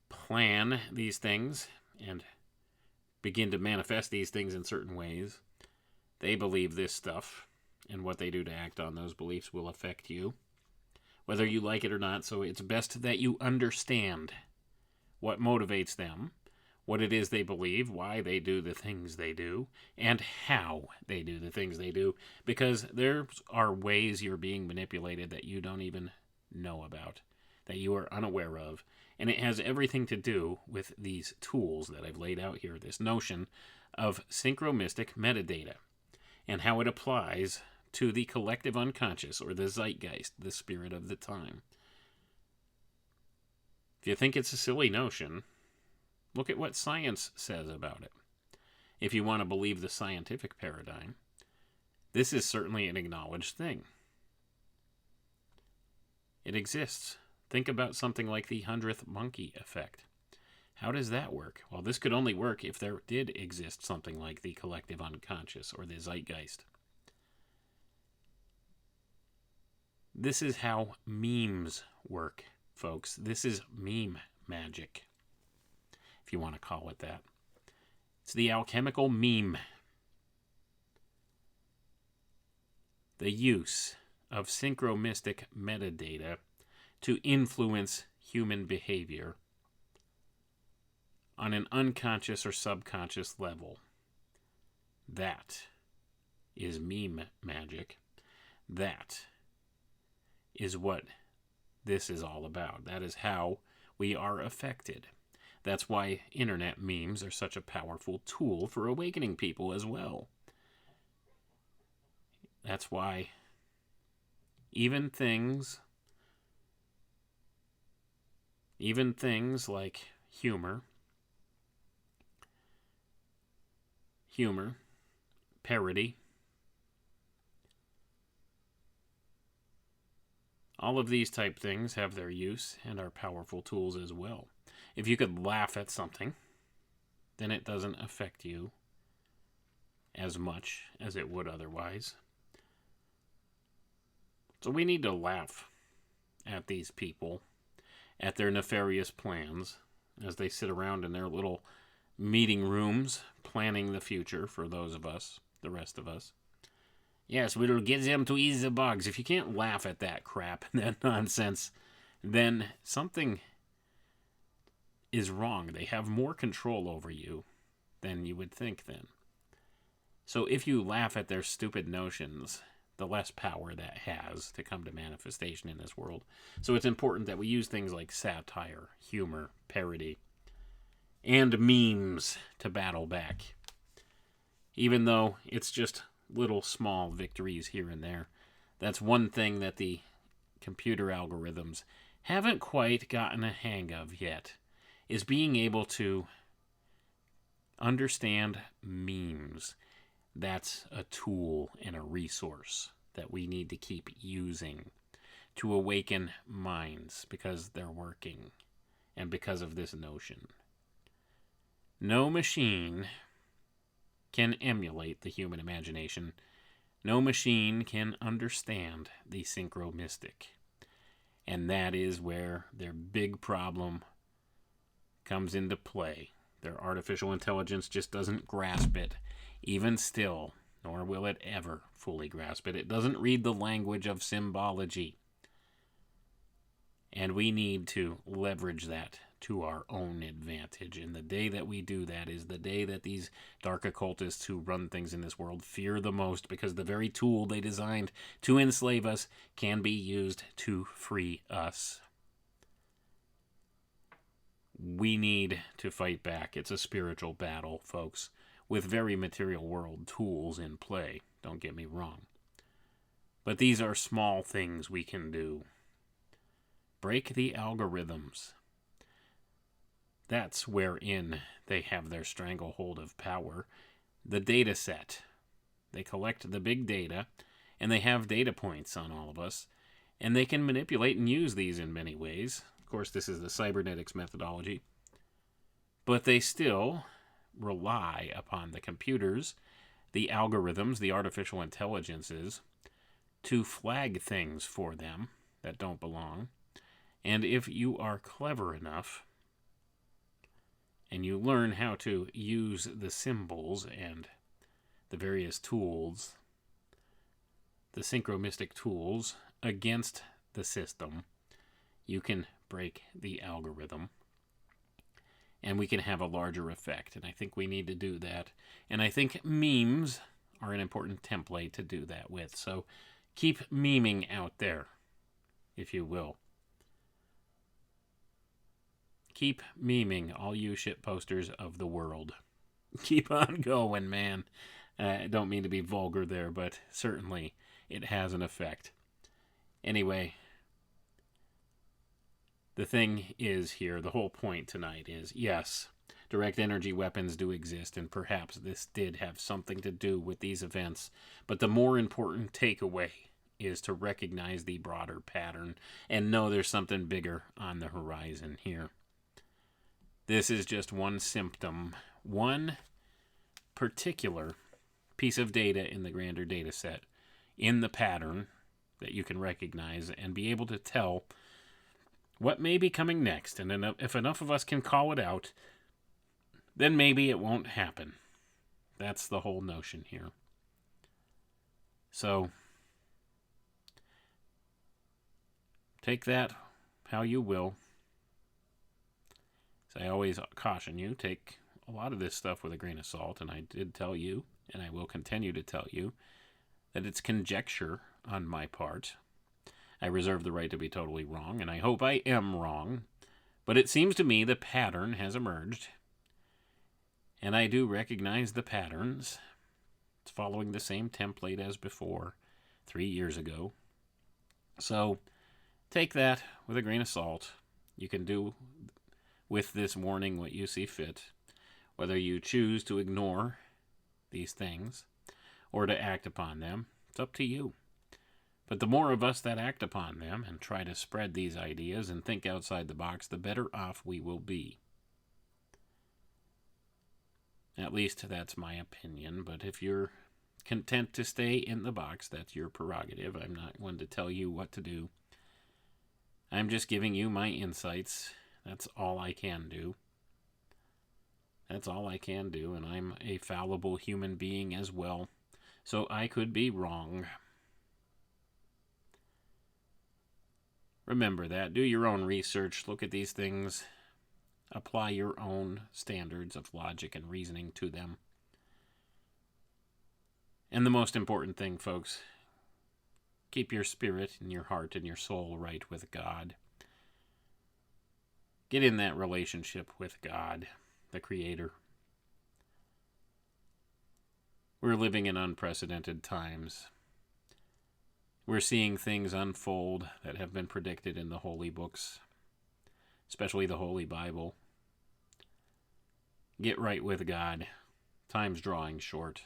plan these things and begin to manifest these things in certain ways, they believe this stuff, and what they do to act on those beliefs will affect you, whether you like it or not. So it's best that you understand what motivates them, what it is they believe, why they do the things they do, and how they do the things they do, because there are ways you're being manipulated that you don't even know about, that you are unaware of, and it has everything to do with these tools that I've laid out here, this notion of synchromistic metadata, and how it applies to the collective unconscious, or the zeitgeist, the spirit of the time. If you think it's a silly notion, look at what science says about it. If you want to believe the scientific paradigm, this is certainly an acknowledged thing. It exists. Think about something like the 100th monkey effect. How does that work? Well, this could only work if there did exist something like the collective unconscious, or the zeitgeist. This is how memes work, folks. This is meme magic, if you want to call it that. It's the alchemical meme. The use of synchromistic metadata to influence human behavior on an unconscious or subconscious level. That is meme magic. That is what this is all about. That is how we are affected. That's why internet memes are such a powerful tool for awakening people as well. That's why even things like humor, parody, all of these type things have their use and are powerful tools as well. If you could laugh at something, then it doesn't affect you as much as it would otherwise. So we need to laugh at these people, at their nefarious plans, as they sit around in their little meeting rooms planning the future for those of us, the rest of us. Yes, we'll get them to eat the bugs. If you can't laugh at that crap and that nonsense, then something is wrong. They have more control over you than you would think then. So if you laugh at their stupid notions, the less power that has to come to manifestation in this world. So it's important that we use things like satire, humor, parody, and memes to battle back. Even though it's just little small victories here and there. That's one thing that the computer algorithms haven't quite gotten a hang of yet, is being able to understand memes. That's a tool and a resource that we need to keep using to awaken minds because they're working and because of this notion. No machine can emulate the human imagination. No machine can understand the synchro-mystic. And that is where their big problem comes into play. Their artificial intelligence just doesn't grasp it, even still, nor will it ever fully grasp it. It doesn't read the language of symbology. And we need to leverage that to our own advantage. And the day that we do that is the day that these dark occultists who run things in this world fear the most, because the very tool they designed to enslave us can be used to free us. We need to fight back. It's a spiritual battle, folks, with very material world tools in play. Don't get me wrong. But these are small things we can do. Break the algorithms. That's wherein they have their stranglehold of power. The data set. They collect the big data, and they have data points on all of us, and they can manipulate and use these in many ways. Of course, this is the cybernetics methodology. But they still rely upon the computers, the algorithms, the artificial intelligences, to flag things for them that don't belong. And if you are clever enough, and you learn how to use the symbols and the various tools, the synchromystic tools, against the system, you can break the algorithm. And we can have a larger effect. And I think we need to do that. And I think memes are an important template to do that with. So keep memeing out there, if you will. Keep memeing, all you shit posters of the world. Keep on going, man. I don't mean to be vulgar there, but certainly it has an effect. Anyway, the thing is here, the whole point tonight is, yes, direct energy weapons do exist, and perhaps this did have something to do with these events. But the more important takeaway is to recognize the broader pattern and know there's something bigger on the horizon here. This is just one symptom, one particular piece of data in the grander data set, in the pattern that you can recognize and be able to tell what may be coming next. And if enough of us can call it out, then maybe it won't happen. That's the whole notion here. So, take that how you will. So I always caution you, take a lot of this stuff with a grain of salt, and I did tell you, and I will continue to tell you, that it's conjecture on my part. I reserve the right to be totally wrong, and I hope I am wrong, But it seems to me the pattern has emerged, and I do recognize the patterns. It's following the same template as before, 3 years ago. So take that with a grain of salt. You can do with this warning what you see fit, whether you choose to ignore these things or to act upon them. It's up to you. But the more of us that act upon them and try to spread these ideas and think outside the box, the better off we will be. At least that's my opinion, but if you're content to stay in the box, that's your prerogative. I'm not one to tell you what to do. I'm just giving you my insights. That's all I can do. That's all I can do, and I'm a fallible human being as well, so I could be wrong. Remember that. Do your own research. Look at these things. Apply your own standards of logic and reasoning to them. And the most important thing, folks, keep your spirit and your heart and your soul right with God. Get in that relationship with God, the Creator. We're living in unprecedented times. We're seeing things unfold that have been predicted in the holy books, especially the Holy Bible. Get right with God. Time's drawing short.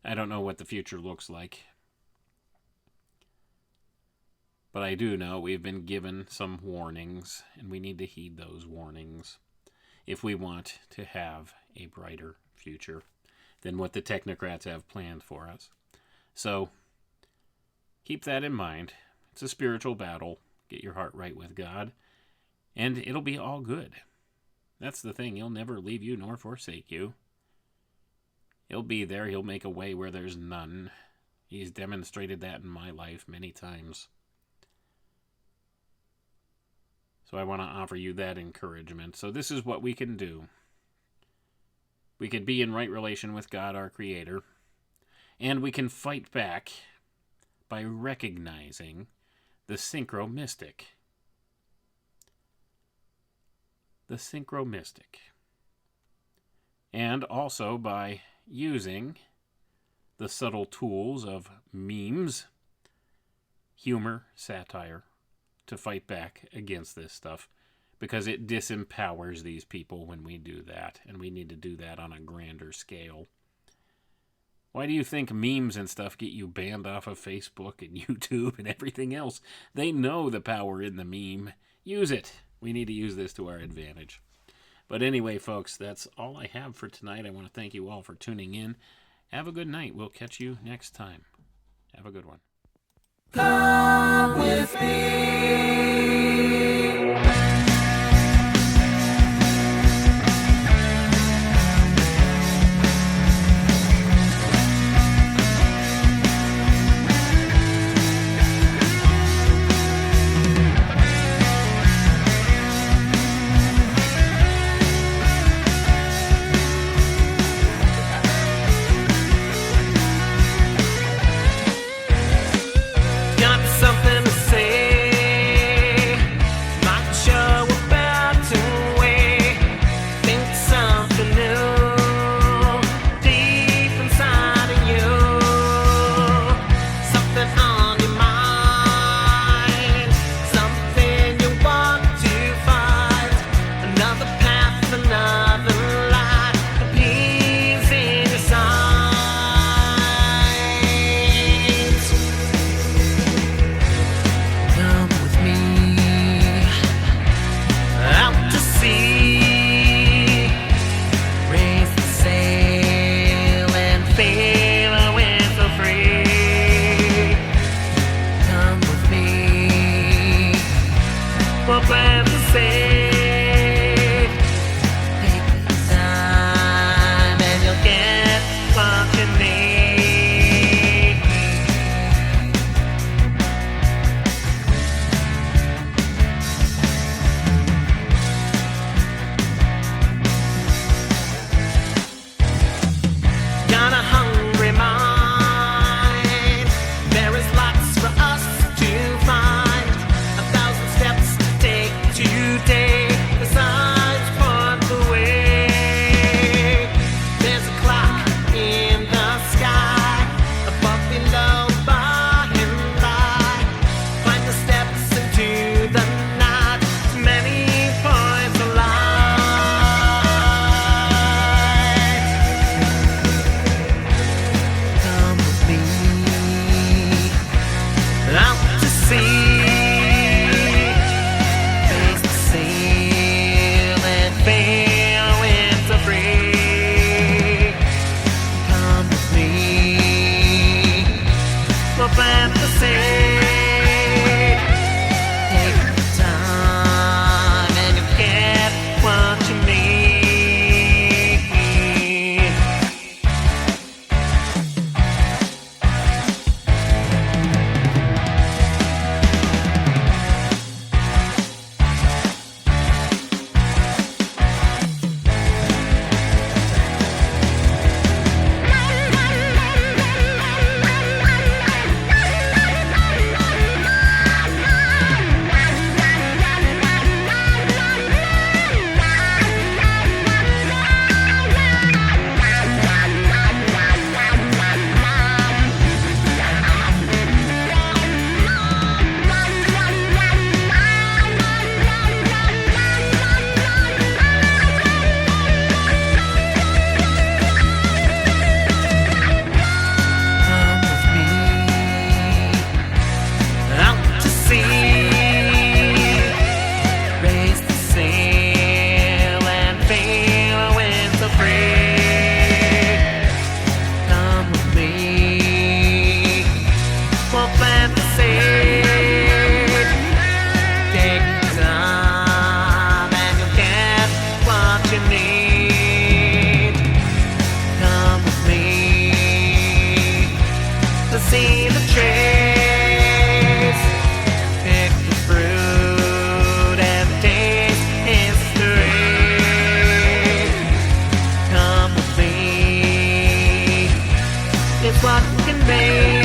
I don't know what the future looks like, but I do know we've been given some warnings, and we need to heed those warnings if we want to have a brighter future than what the technocrats have planned for us. So, keep that in mind. It's a spiritual battle. Get your heart right with God, and it'll be all good. That's the thing. He'll never leave you nor forsake you. He'll be there. He'll make a way where there's none. He's demonstrated that in my life many times. So I want to offer you that encouragement. So this is what we can do. We can be in right relation with God, our Creator, and we can fight back by recognizing the synchro-mystic. The synchro-mystic. And also by using the subtle tools of memes, humor, satire, to fight back against this stuff, because it disempowers these people when we do that, and we need to do that on a grander scale. Why do you think memes and stuff get you banned off of Facebook and YouTube and everything else? They know the power in the meme. Use it. We need to use this to our advantage. But anyway, folks, that's all I have for tonight. I want to thank you all for tuning in. Have a good night. We'll catch you next time. Have a good one. Come with me. Got something to say, sea, face the sail and fail winds are free. Come with me, we'll plant the seed. Take the time and you'll get what you need. See the trees, pick the fruit and taste history. Come with me, it's what can be.